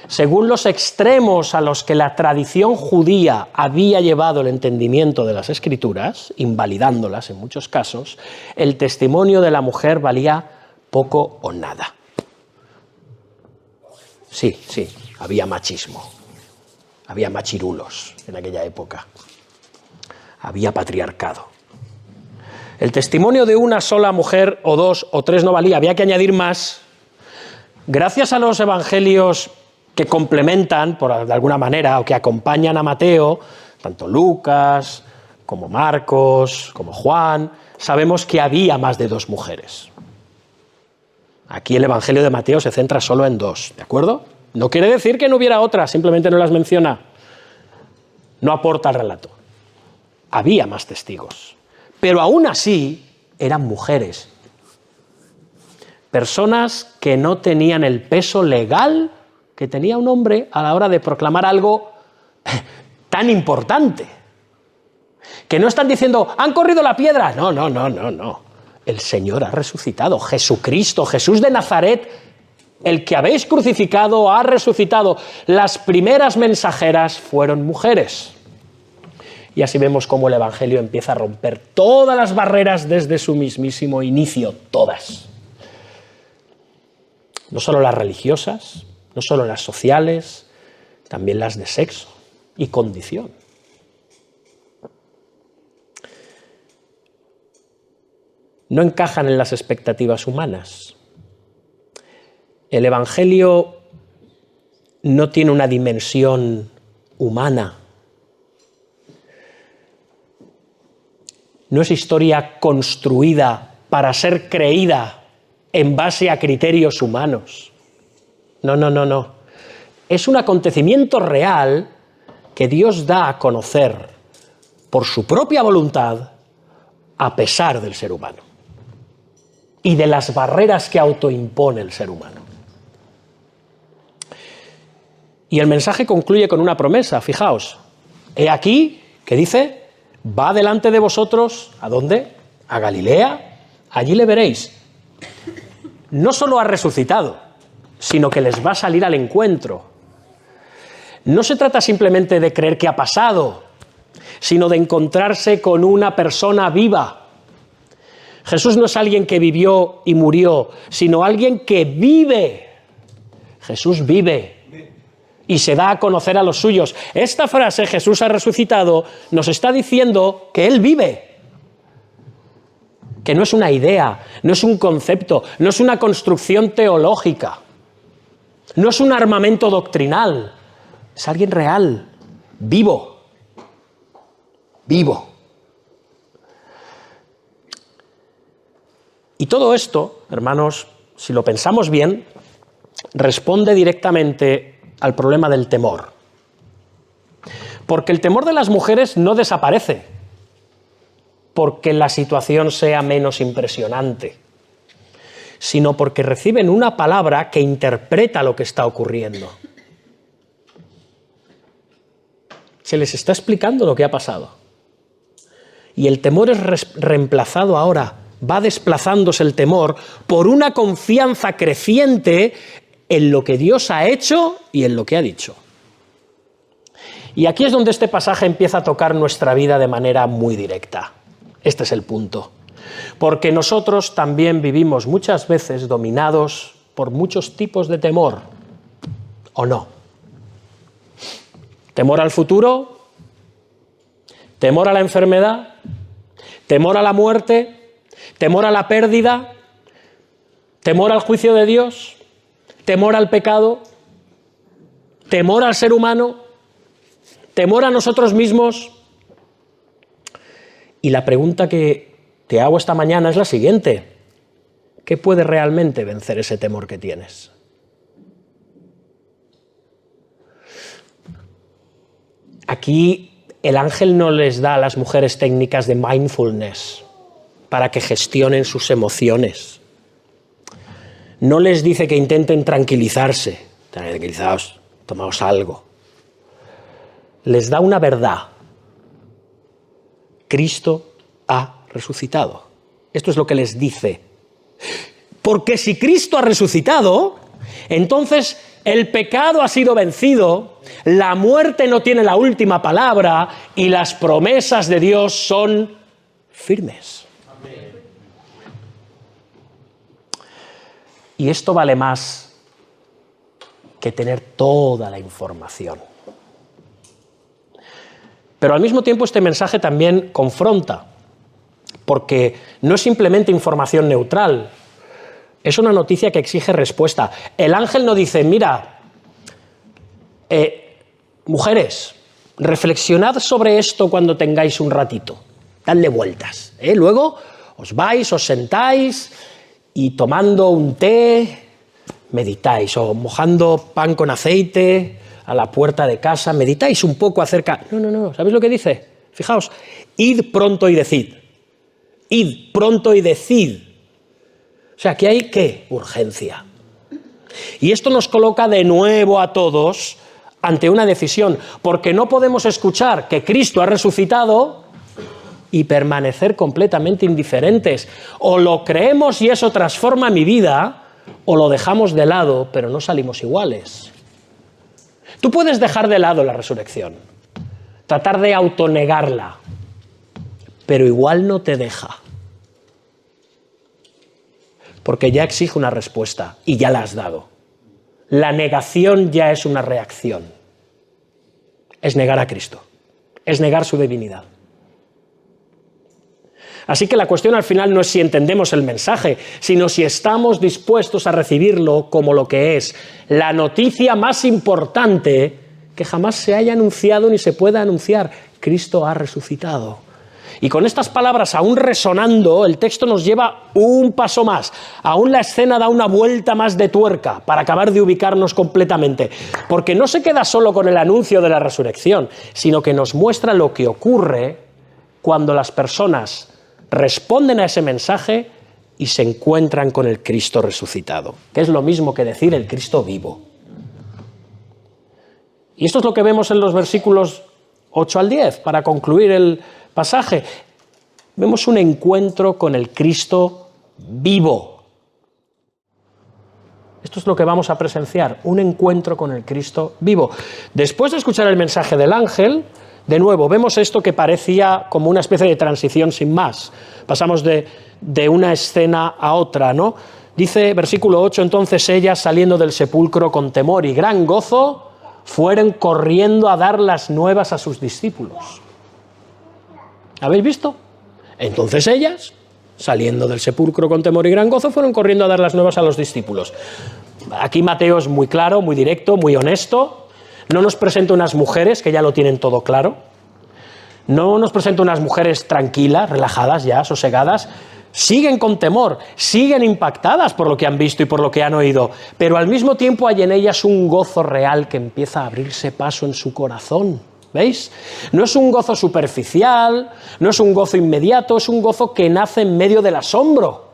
según los extremos a los que la tradición judía había llevado el entendimiento de las Escrituras, invalidándolas en muchos casos, el testimonio de la mujer valía poco o nada. Sí, había machismo, había machirulos en aquella época, había patriarcado. El testimonio de una sola mujer o dos o tres no valía, había que añadir más. Gracias a los evangelios que complementan, de alguna manera, o que acompañan a Mateo, tanto Lucas como Marcos, como Juan, sabemos que había más de dos mujeres. Aquí el Evangelio de Mateo se centra solo en dos, ¿de acuerdo? No quiere decir que no hubiera otras, simplemente no las menciona. No aporta al relato. Había más testigos. Pero aún así eran mujeres. Personas que no tenían el peso legal que tenía un hombre a la hora de proclamar algo tan importante. Que no están diciendo, han corrido la piedra. No, no, no, no, no. El Señor ha resucitado. Jesucristo, Jesús de Nazaret, el que habéis crucificado, ha resucitado. Las primeras mensajeras fueron mujeres. Y así vemos cómo el Evangelio empieza a romper todas las barreras desde su mismísimo inicio, todas. No solo las religiosas, no solo las sociales, también las de sexo y condición. No encajan en las expectativas humanas. El Evangelio no tiene una dimensión humana. No es historia construida para ser creída en base a criterios humanos. No, no, no, no. Es un acontecimiento real que Dios da a conocer por su propia voluntad a pesar del ser humano y de las barreras que autoimpone el ser humano. Y el mensaje concluye con una promesa, fijaos. He aquí, ¿qué dice? Va delante de vosotros, ¿a dónde? A Galilea, allí le veréis. No solo ha resucitado, sino que les va a salir al encuentro. No se trata simplemente de creer que ha pasado, sino de encontrarse con una persona viva. Jesús no es alguien que vivió y murió, sino alguien que vive. Jesús vive y se da a conocer a los suyos. Esta frase, Jesús ha resucitado, nos está diciendo que Él vive. Que no es una idea, no es un concepto, no es una construcción teológica, no es un armamento doctrinal, es alguien real, vivo, vivo. Y todo esto, hermanos, si lo pensamos bien, responde directamente al problema del temor. Porque el temor de las mujeres no desaparece porque la situación sea menos impresionante, sino porque reciben una palabra que interpreta lo que está ocurriendo. Se les está explicando lo que ha pasado. Y el temor es reemplazado ahora, va desplazándose el temor por una confianza creciente en lo que Dios ha hecho y en lo que ha dicho. Y aquí es donde este pasaje empieza a tocar nuestra vida de manera muy directa. Este es el punto. Porque nosotros también vivimos muchas veces dominados por muchos tipos de temor, ¿o no? Temor al futuro, temor a la enfermedad, temor a la muerte, temor a la pérdida, temor al juicio de Dios, temor al pecado, temor al ser humano, temor a nosotros mismos. Y la pregunta que te hago esta mañana es la siguiente: ¿qué puede realmente vencer ese temor que tienes? Aquí el ángel no les da a las mujeres técnicas de mindfulness para que gestionen sus emociones. No les dice que intenten tranquilizarse. Tranquilizaos, tomaos algo. Les da una verdad. Cristo ha resucitado. Esto es lo que les dice. Porque si Cristo ha resucitado, entonces el pecado ha sido vencido, la muerte no tiene la última palabra y las promesas de Dios son firmes. Amén. Y esto vale más que tener toda la información. Pero al mismo tiempo este mensaje también confronta, porque no es simplemente información neutral, es una noticia que exige respuesta. El ángel no dice, mira, mujeres, reflexionad sobre esto cuando tengáis un ratito, dadle vueltas. Luego os vais, os sentáis y tomando un té, meditáis, o mojando pan con aceite a la puerta de casa, meditáis un poco acerca... No, ¿sabéis lo que dice? Fijaos, id pronto y decid. Id pronto y decid. O sea, aquí hay, ¿qué? Urgencia. Y esto nos coloca de nuevo a todos ante una decisión, porque no podemos escuchar que Cristo ha resucitado y permanecer completamente indiferentes. O lo creemos y eso transforma mi vida, o lo dejamos de lado, pero no salimos iguales. Tú puedes dejar de lado la resurrección, tratar de autonegarla, pero igual no te deja. Porque ya exige una respuesta y ya la has dado. La negación ya es una reacción. Es negar a Cristo, es negar su divinidad. Así que la cuestión al final no es si entendemos el mensaje, sino si estamos dispuestos a recibirlo como lo que es, la noticia más importante que jamás se haya anunciado ni se pueda anunciar. Cristo ha resucitado. Y con estas palabras aún resonando, el texto nos lleva un paso más. Aún la escena da una vuelta más de tuerca para acabar de ubicarnos completamente. Porque no se queda solo con el anuncio de la resurrección, sino que nos muestra lo que ocurre cuando las personas responden a ese mensaje y se encuentran con el Cristo resucitado, que es lo mismo que decir el Cristo vivo. Y esto es lo que vemos en los versículos 8 al 10, para concluir el pasaje. Vemos un encuentro con el Cristo vivo. Esto es lo que vamos a presenciar, un encuentro con el Cristo vivo. Después de escuchar el mensaje del ángel, de nuevo, vemos esto que parecía como una especie de transición sin más. Pasamos de una escena a otra, ¿no? Dice, versículo 8, entonces ellas, saliendo del sepulcro con temor y gran gozo, fueron corriendo a dar las nuevas a sus discípulos. ¿Habéis visto? Entonces ellas, saliendo del sepulcro con temor y gran gozo, fueron corriendo a dar las nuevas a los discípulos. Aquí Mateo es muy claro, muy directo, muy honesto. No nos presenta unas mujeres que ya lo tienen todo claro. No nos presenta unas mujeres tranquilas, relajadas ya, sosegadas. Siguen con temor, siguen impactadas por lo que han visto y por lo que han oído, pero al mismo tiempo hay en ellas un gozo real que empieza a abrirse paso en su corazón. ¿Veis? No es un gozo superficial, no es un gozo inmediato, es un gozo que nace en medio del asombro.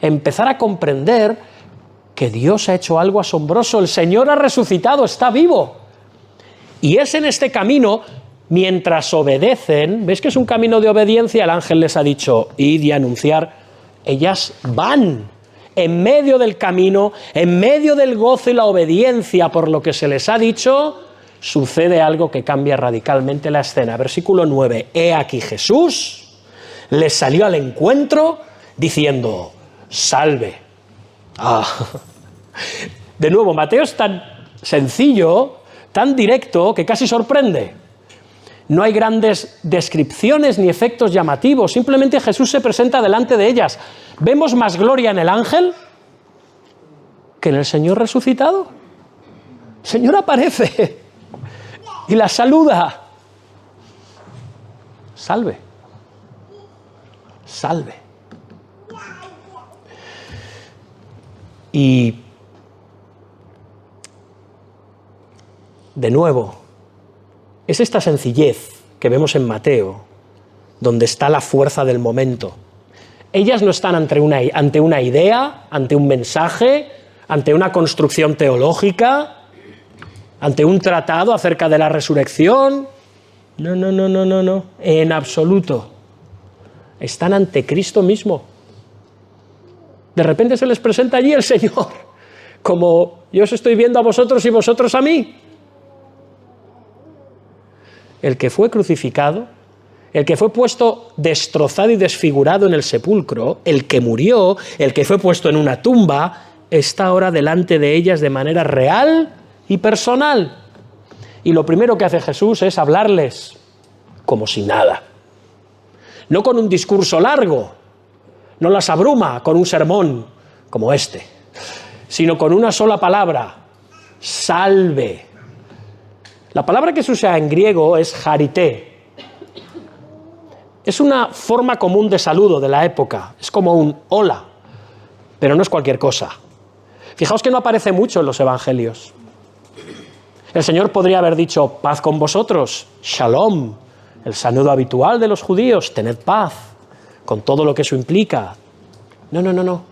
Empezar a comprender que Dios ha hecho algo asombroso, el Señor ha resucitado, está vivo. Y es en este camino, mientras obedecen, ¿veis que es un camino de obediencia? El ángel les ha dicho, id y anunciar. Ellas van en medio del camino, en medio del gozo y la obediencia por lo que se les ha dicho, sucede algo que cambia radicalmente la escena. Versículo 9, he aquí Jesús les salió al encuentro diciendo, salve. De nuevo, Mateo es tan sencillo, tan directo, que casi sorprende. No hay grandes descripciones ni efectos llamativos, simplemente Jesús se presenta delante de ellas. ¿Vemos más gloria en el ángel que en el Señor resucitado? El Señor aparece y la saluda. Salve. Salve. Y de nuevo, es esta sencillez que vemos en Mateo, donde está la fuerza del momento. Ellas no están ante una idea, ante un mensaje, ante una construcción teológica, ante un tratado acerca de la resurrección. No, en absoluto. Están ante Cristo mismo. De repente se les presenta allí el Señor, como yo os estoy viendo a vosotros y vosotros a mí. El que fue crucificado, el que fue puesto destrozado y desfigurado en el sepulcro, el que murió, el que fue puesto en una tumba, está ahora delante de ellas de manera real y personal. Y lo primero que hace Jesús es hablarles como si nada. No con un discurso largo, no las abruma con un sermón como este, sino con una sola palabra, salve. La palabra que se usa en griego es charité. Es una forma común de saludo de la época, es como un hola, pero no es cualquier cosa. Fijaos que no aparece mucho en los evangelios. El Señor podría haber dicho, paz con vosotros, shalom, el saludo habitual de los judíos, tened paz, con todo lo que eso implica. No.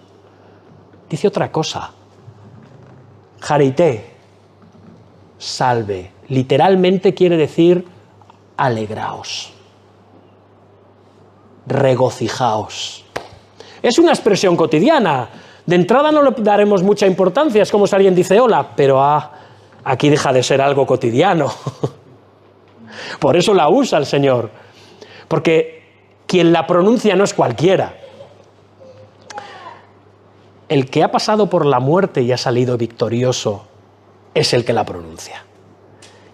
Dice otra cosa. Charité, salve. Literalmente quiere decir alegraos, regocijaos. Es una expresión cotidiana. De entrada no le daremos mucha importancia, es como si alguien dice hola, pero aquí deja de ser algo cotidiano. Por eso la usa el Señor, porque quien la pronuncia no es cualquiera. El que ha pasado por la muerte y ha salido victorioso es el que la pronuncia.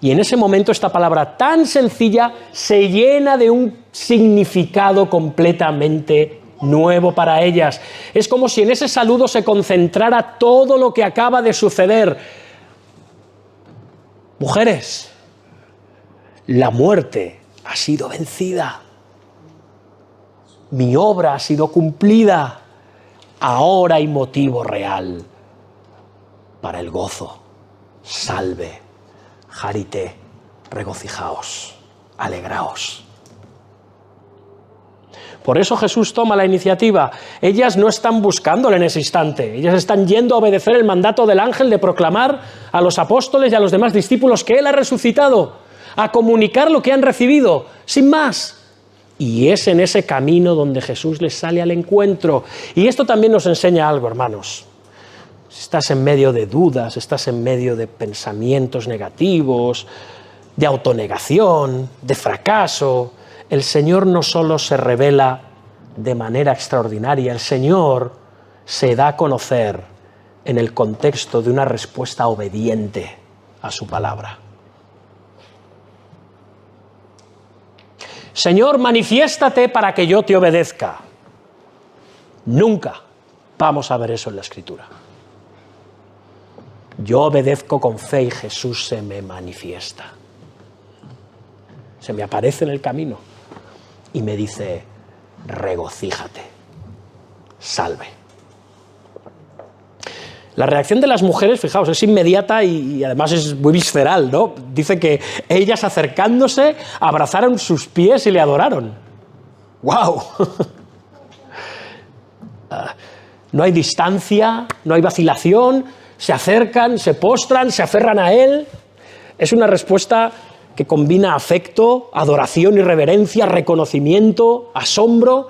Y en ese momento esta palabra tan sencilla se llena de un significado completamente nuevo para ellas. Es como si en ese saludo se concentrara todo lo que acaba de suceder. Mujeres, la muerte ha sido vencida. Mi obra ha sido cumplida. Ahora hay motivo real para el gozo. Salve, Charité, regocijaos, alegraos. Por eso Jesús toma la iniciativa. Ellas no están buscándole en ese instante. Ellas están yendo a obedecer el mandato del ángel de proclamar a los apóstoles y a los demás discípulos que Él ha resucitado, a comunicar lo que han recibido, sin más. Y es en ese camino donde Jesús les sale al encuentro. Y esto también nos enseña algo, hermanos. Si estás en medio de dudas, estás en medio de pensamientos negativos, de autonegación, de fracaso, el Señor no solo se revela de manera extraordinaria, el Señor se da a conocer en el contexto de una respuesta obediente a su palabra. Señor, manifiéstate para que yo te obedezca. Nunca vamos a ver eso en la Escritura. Yo obedezco con fe y Jesús se me manifiesta. Se me aparece en el camino y me dice, regocíjate, salve. La reacción de las mujeres, fijaos, es inmediata y además es muy visceral, ¿no? Dice que ellas acercándose abrazaron sus pies y le adoraron. ¡Guau! No hay distancia, no hay vacilación, se acercan, se postran, se aferran a Él. Es una respuesta que combina afecto, adoración y reverencia, reconocimiento, asombro.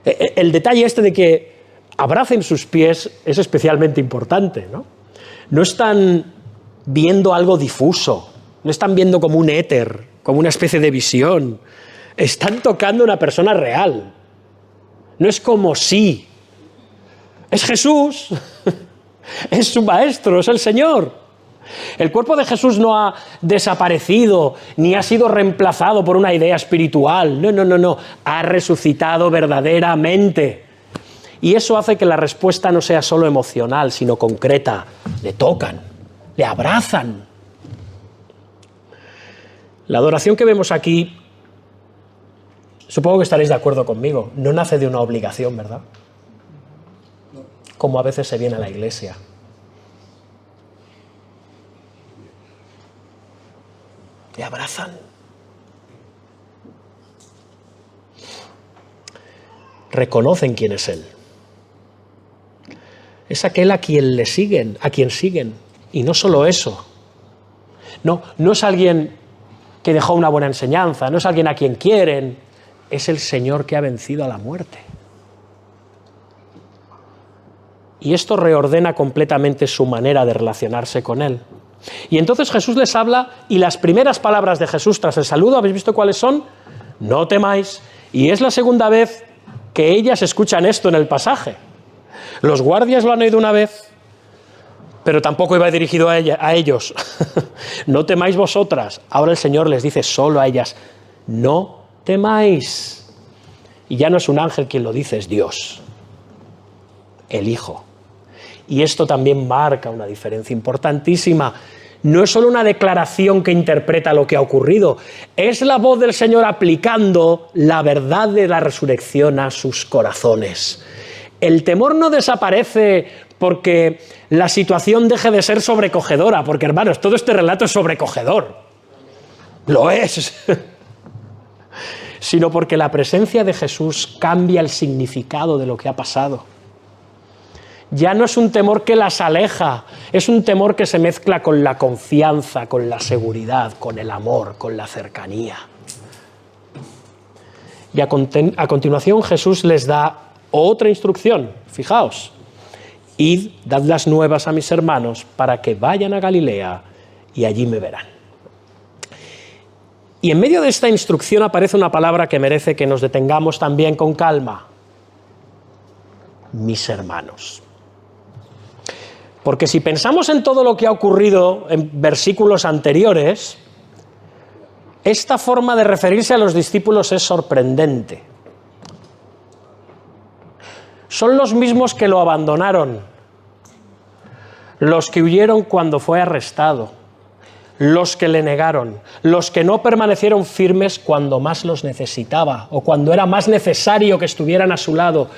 El detalle este de que abracen sus pies es especialmente importante, ¿no? No están viendo algo difuso, no están viendo como un éter, como una especie de visión. Están tocando a una persona real. No es como si. Es Jesús, es su Maestro, es el Señor. El cuerpo de Jesús no ha desaparecido ni ha sido reemplazado por una idea espiritual. No. Ha resucitado verdaderamente. Y eso hace que la respuesta no sea solo emocional, sino concreta. Le tocan, le abrazan. La adoración que vemos aquí, supongo que estaréis de acuerdo conmigo, no nace de una obligación, ¿verdad? Como a veces se viene a la iglesia. Le abrazan. Reconocen quién es Él. Es aquel a quien le siguen, a quien siguen. Y no solo eso. No es alguien que dejó una buena enseñanza, no es alguien a quien quieren, es el Señor que ha vencido a la muerte. Y esto reordena completamente su manera de relacionarse con Él. Y entonces Jesús les habla y las primeras palabras de Jesús tras el saludo, ¿habéis visto cuáles son? No temáis. Y es la segunda vez que ellas escuchan esto en el pasaje. Los guardias lo han oído una vez, pero tampoco iba dirigido a ellos. No temáis vosotras. Ahora el Señor les dice solo a ellas, no temáis. Y ya no es un ángel quien lo dice, es Dios, el Hijo. Y esto también marca una diferencia importantísima. No es solo una declaración que interpreta lo que ha ocurrido, es la voz del Señor aplicando la verdad de la resurrección a sus corazones. El temor no desaparece porque la situación deje de ser sobrecogedora, porque hermanos, todo este relato es sobrecogedor. Lo es. Sino porque la presencia de Jesús cambia el significado de lo que ha pasado. Ya no es un temor que las aleja, es un temor que se mezcla con la confianza, con la seguridad, con el amor, con la cercanía. Y a continuación Jesús les da otra instrucción. Fijaos, id, dad las nuevas a mis hermanos para que vayan a Galilea y allí me verán. Y en medio de esta instrucción aparece una palabra que merece que nos detengamos también con calma. Mis hermanos. Porque si pensamos en todo lo que ha ocurrido en versículos anteriores, esta forma de referirse a los discípulos es sorprendente. Son los mismos que lo abandonaron, los que huyeron cuando fue arrestado, los que le negaron, los que no permanecieron firmes cuando más los necesitaba o cuando era más necesario que estuvieran a su lado.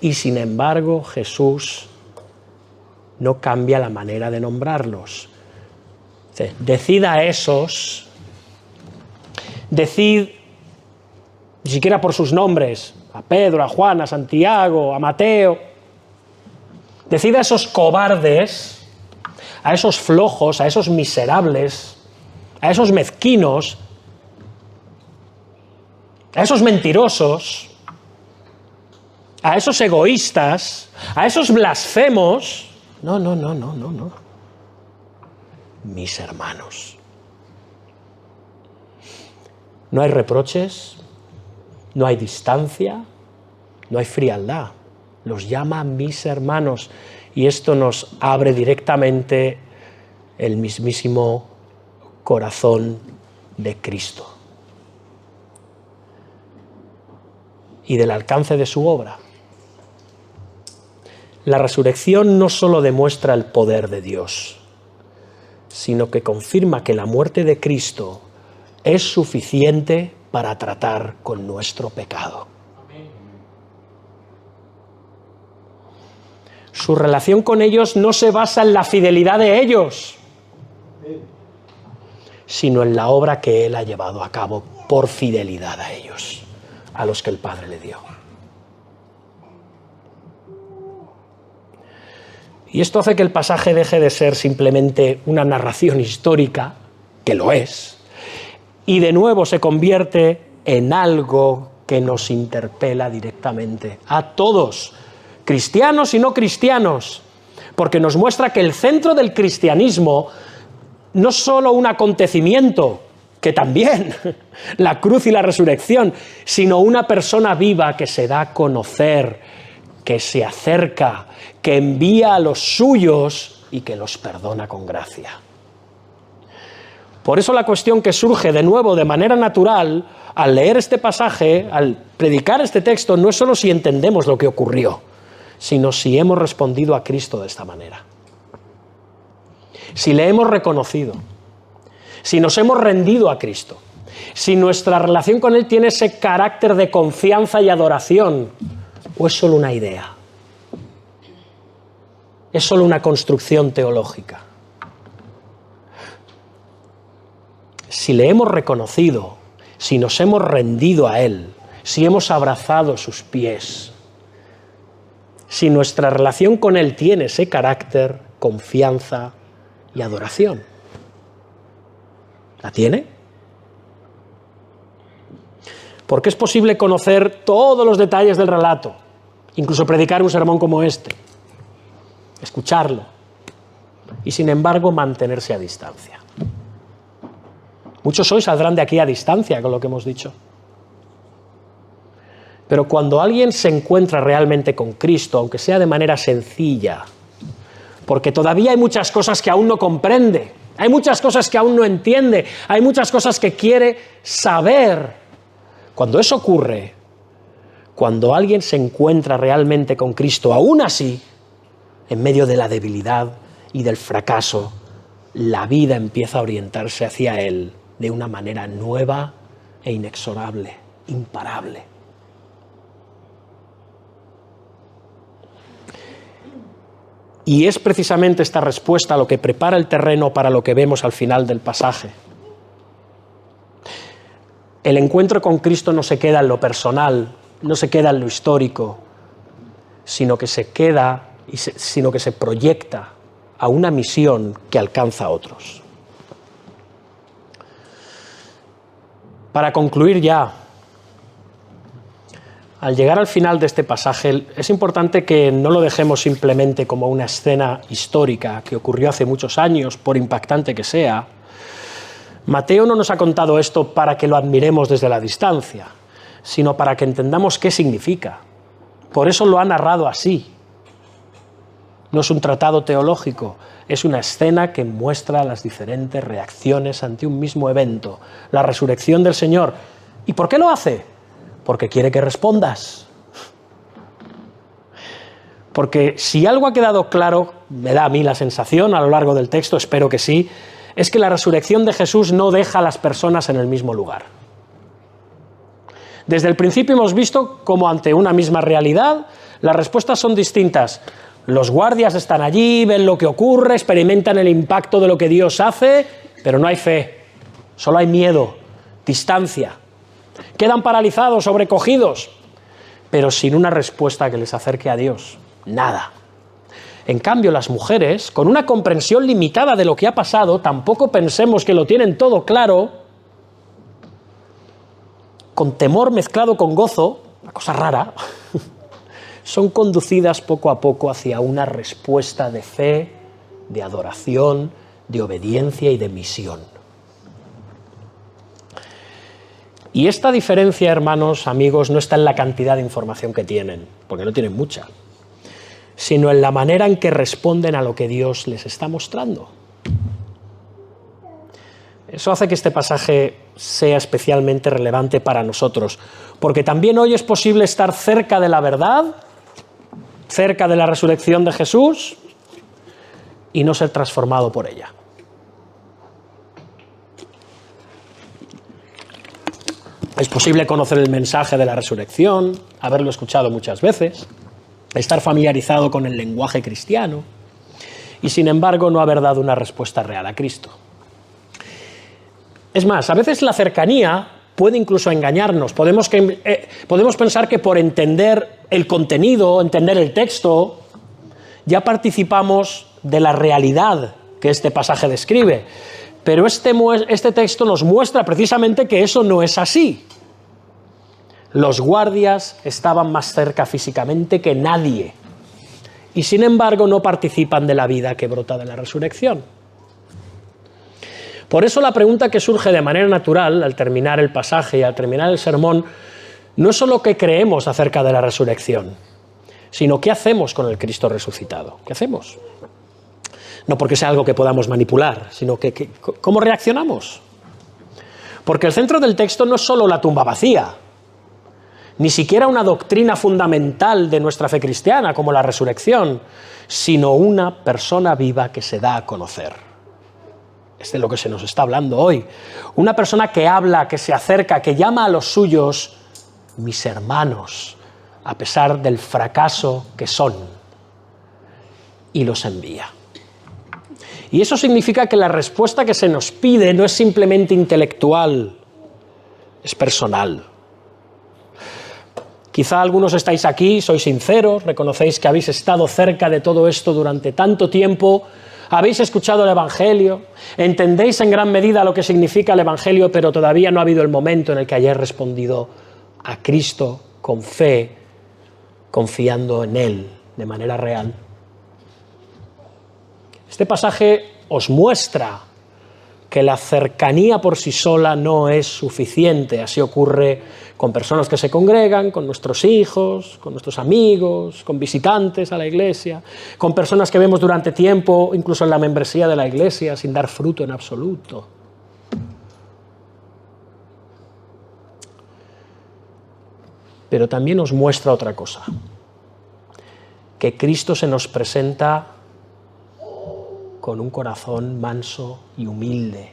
Y sin embargo, Jesús no cambia la manera de nombrarlos. Decid a esos, decid, ni siquiera por sus nombres, a Pedro, a Juan, a Santiago, a Mateo, decid a esos cobardes, a esos flojos, a esos miserables, a esos mezquinos, a esos mentirosos, a esos egoístas, a esos blasfemos. No. Mis hermanos. No hay reproches, no hay distancia, no hay frialdad. Los llama mis hermanos y esto nos abre directamente el mismísimo corazón de Cristo y del alcance de su obra. La resurrección no solo demuestra el poder de Dios, sino que confirma que la muerte de Cristo es suficiente para tratar con nuestro pecado. Su relación con ellos no se basa en la fidelidad de ellos, sino en la obra que Él ha llevado a cabo por fidelidad a ellos, a los que el Padre le dio. Y esto hace que el pasaje deje de ser simplemente una narración histórica, que lo es, y de nuevo se convierte en algo que nos interpela directamente a todos, cristianos y no cristianos, porque nos muestra que el centro del cristianismo no es solo un acontecimiento, que también, la cruz y la resurrección, sino una persona viva que se da a conocer, que se acerca, que envía a los suyos y que los perdona con gracia. Por eso la cuestión que surge de nuevo de manera natural al leer este pasaje, al predicar este texto, no es solo si entendemos lo que ocurrió, sino si hemos respondido a Cristo de esta manera. Si le hemos reconocido, si nos hemos rendido a Cristo, si nuestra relación con Él tiene ese carácter de confianza y adoración, o es solo una idea, es solo una construcción teológica. Si le hemos reconocido, si nos hemos rendido a Él, si hemos abrazado sus pies, si nuestra relación con Él tiene ese carácter, confianza y adoración. ¿La tiene? Porque es posible conocer todos los detalles del relato, incluso predicar un sermón como este, escucharlo, y sin embargo mantenerse a distancia. Muchos hoy saldrán de aquí a distancia con lo que hemos dicho. Pero cuando alguien se encuentra realmente con Cristo, aunque sea de manera sencilla, porque todavía hay muchas cosas que aún no comprende, hay muchas cosas que aún no entiende, hay muchas cosas que quiere saber. Cuando eso ocurre, cuando alguien se encuentra realmente con Cristo, aún así, en medio de la debilidad y del fracaso, la vida empieza a orientarse hacia Él de una manera nueva e inexorable, imparable. Y es precisamente esta respuesta lo que prepara el terreno para lo que vemos al final del pasaje. El encuentro con Cristo no se queda en lo personal, no se queda en lo histórico, sino que se queda sino que se proyecta a una misión que alcanza a otros. Para concluir ya, al llegar al final de este pasaje, es importante que no lo dejemos simplemente como una escena histórica que ocurrió hace muchos años, por impactante que sea. Mateo no nos ha contado esto para que lo admiremos desde la distancia, sino para que entendamos qué significa. Por eso lo ha narrado así. No es un tratado teológico, es una escena que muestra las diferentes reacciones ante un mismo evento, la resurrección del Señor. ¿Y por qué lo hace? Porque quiere que respondas. Porque si algo ha quedado claro, me da a mí la sensación a lo largo del texto, espero que sí, es que la resurrección de Jesús no deja a las personas en el mismo lugar. Desde el principio hemos visto cómo ante una misma realidad las respuestas son distintas. Los guardias están allí, ven lo que ocurre, experimentan el impacto de lo que Dios hace, pero no hay fe, solo hay miedo, distancia. Quedan paralizados, sobrecogidos, pero sin una respuesta que les acerque a Dios. Nada. En cambio, las mujeres, con una comprensión limitada de lo que ha pasado, tampoco pensemos que lo tienen todo claro, con temor mezclado con gozo, una cosa rara, son conducidas poco a poco hacia una respuesta de fe, de adoración, de obediencia y de misión. Y esta diferencia, hermanos, amigos, no está en la cantidad de información que tienen, porque no tienen mucha, sino en la manera en que responden a lo que Dios les está mostrando. Eso hace que este pasaje sea especialmente relevante para nosotros, porque también hoy es posible estar cerca de la verdad, cerca de la resurrección de Jesús, y no ser transformado por ella. Es posible conocer el mensaje de la resurrección, haberlo escuchado muchas veces, estar familiarizado con el lenguaje cristiano, y sin embargo no haber dado una respuesta real a Cristo. Es más, a veces la cercanía puede incluso engañarnos. Podemos pensar que por entender el contenido, entender el texto, ya participamos de la realidad que este pasaje describe. Pero este texto nos muestra precisamente que eso no es así. Los guardias estaban más cerca físicamente que nadie y sin embargo no participan de la vida que brota de la resurrección. Por eso la pregunta que surge de manera natural al terminar el pasaje y al terminar el sermón no es solo qué creemos acerca de la resurrección, sino qué hacemos con el Cristo resucitado. ¿Qué hacemos? No porque sea algo que podamos manipular, sino que ¿cómo reaccionamos? Porque el centro del texto no es solo la tumba vacía, ni siquiera una doctrina fundamental de nuestra fe cristiana como la resurrección, sino una persona viva que se da a conocer. Es de lo que se nos está hablando hoy. Una persona que habla, que se acerca, que llama a los suyos mis hermanos, a pesar del fracaso que son, y los envía. Y eso significa que la respuesta que se nos pide no es simplemente intelectual, es personal. Quizá algunos estáis aquí, sois sinceros, reconocéis que habéis estado cerca de todo esto durante tanto tiempo, habéis escuchado el Evangelio, entendéis en gran medida lo que significa el Evangelio, pero todavía no ha habido el momento en el que hayáis respondido a Cristo con fe, confiando en Él de manera real. Este pasaje os muestra que la cercanía por sí sola no es suficiente. Así ocurre con personas que se congregan, con nuestros hijos, con nuestros amigos, con visitantes a la iglesia, con personas que vemos durante tiempo, incluso en la membresía de la iglesia, sin dar fruto en absoluto. Pero también nos muestra otra cosa, que Cristo se nos presenta con un corazón manso y humilde,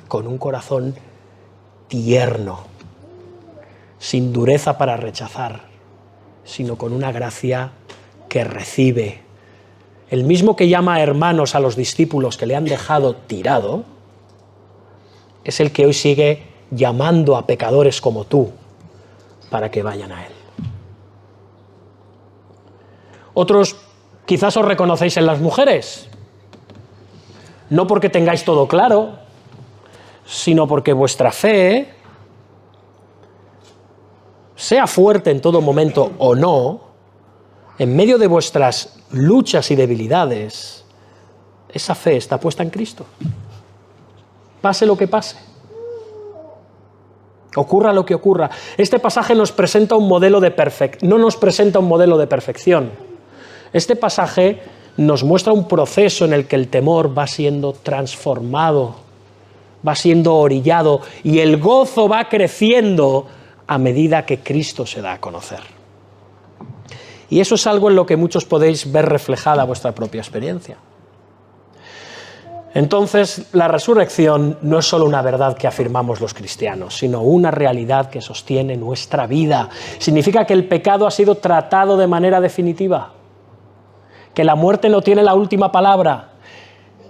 con un corazón tierno, sin dureza para rechazar, sino con una gracia que recibe. El mismo que llama hermanos a los discípulos que le han dejado tirado, es el que hoy sigue llamando a pecadores como tú para que vayan a Él. Otros Quizás os reconocéis en las mujeres, no porque tengáis todo claro, sino porque vuestra fe, sea fuerte en todo momento o no, en medio de vuestras luchas y debilidades, esa fe está puesta en Cristo. Pase lo que pase. Ocurra lo que ocurra. Este pasaje nos presenta un modelo de no nos presenta un modelo de perfección. Este pasaje nos muestra un proceso en el que el temor va siendo transformado, va siendo orillado y el gozo va creciendo a medida que Cristo se da a conocer. Y eso es algo en lo que muchos podéis ver reflejada vuestra propia experiencia. Entonces, la resurrección no es solo una verdad que afirmamos los cristianos, sino una realidad que sostiene nuestra vida. Significa que el pecado ha sido tratado de manera definitiva, que la muerte no tiene la última palabra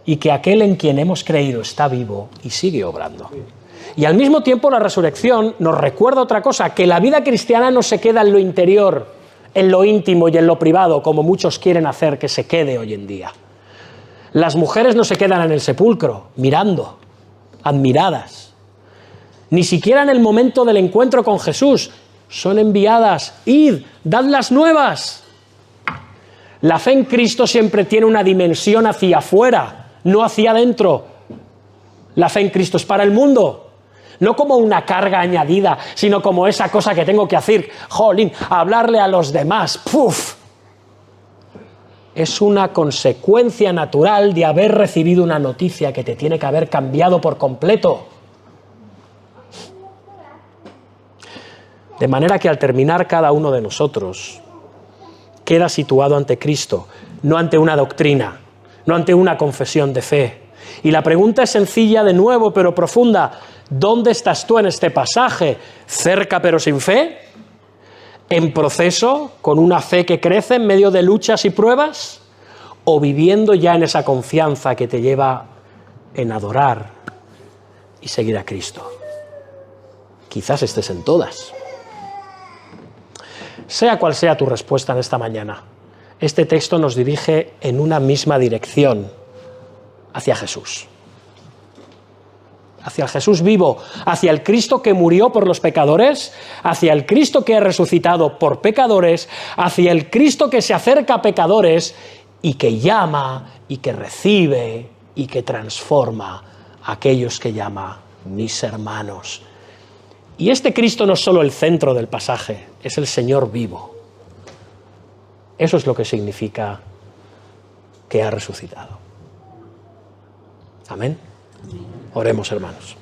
y que aquel en quien hemos creído está vivo y sigue obrando. Y al mismo tiempo la resurrección nos recuerda otra cosa, que la vida cristiana no se queda en lo interior, en lo íntimo y en lo privado, como muchos quieren hacer que se quede hoy en día. Las mujeres no se quedan en el sepulcro, mirando, admiradas. Ni siquiera en el momento del encuentro con Jesús. Son enviadas. Id, dad las nuevas. La fe en Cristo siempre tiene una dimensión hacia afuera, no hacia adentro. La fe en Cristo es para el mundo. No como una carga añadida, sino como esa cosa que tengo que hacer, jolín, hablarle a los demás. ¡Puf! Es una consecuencia natural de haber recibido una noticia que te tiene que haber cambiado por completo. De manera que al terminar cada uno de nosotros queda situado ante Cristo, no ante una doctrina, no ante una confesión de fe. Y la pregunta es sencilla de nuevo, pero profunda. ¿Dónde estás tú en este pasaje? ¿Cerca pero sin fe? ¿En proceso, con una fe que crece en medio de luchas y pruebas? ¿O viviendo ya en esa confianza que te lleva en adorar y seguir a Cristo? Quizás estés en todas. Sea cual sea tu respuesta en esta mañana, este texto nos dirige en una misma dirección, hacia Jesús. Hacia el Jesús vivo, hacia el Cristo que murió por los pecadores, hacia el Cristo que ha resucitado por pecadores, hacia el Cristo que se acerca a pecadores y que llama y que recibe y que transforma a aquellos que llama mis hermanos. Y este Cristo no es solo el centro del pasaje, es el Señor vivo. Eso es lo que significa que ha resucitado. Amén. Oremos, hermanos.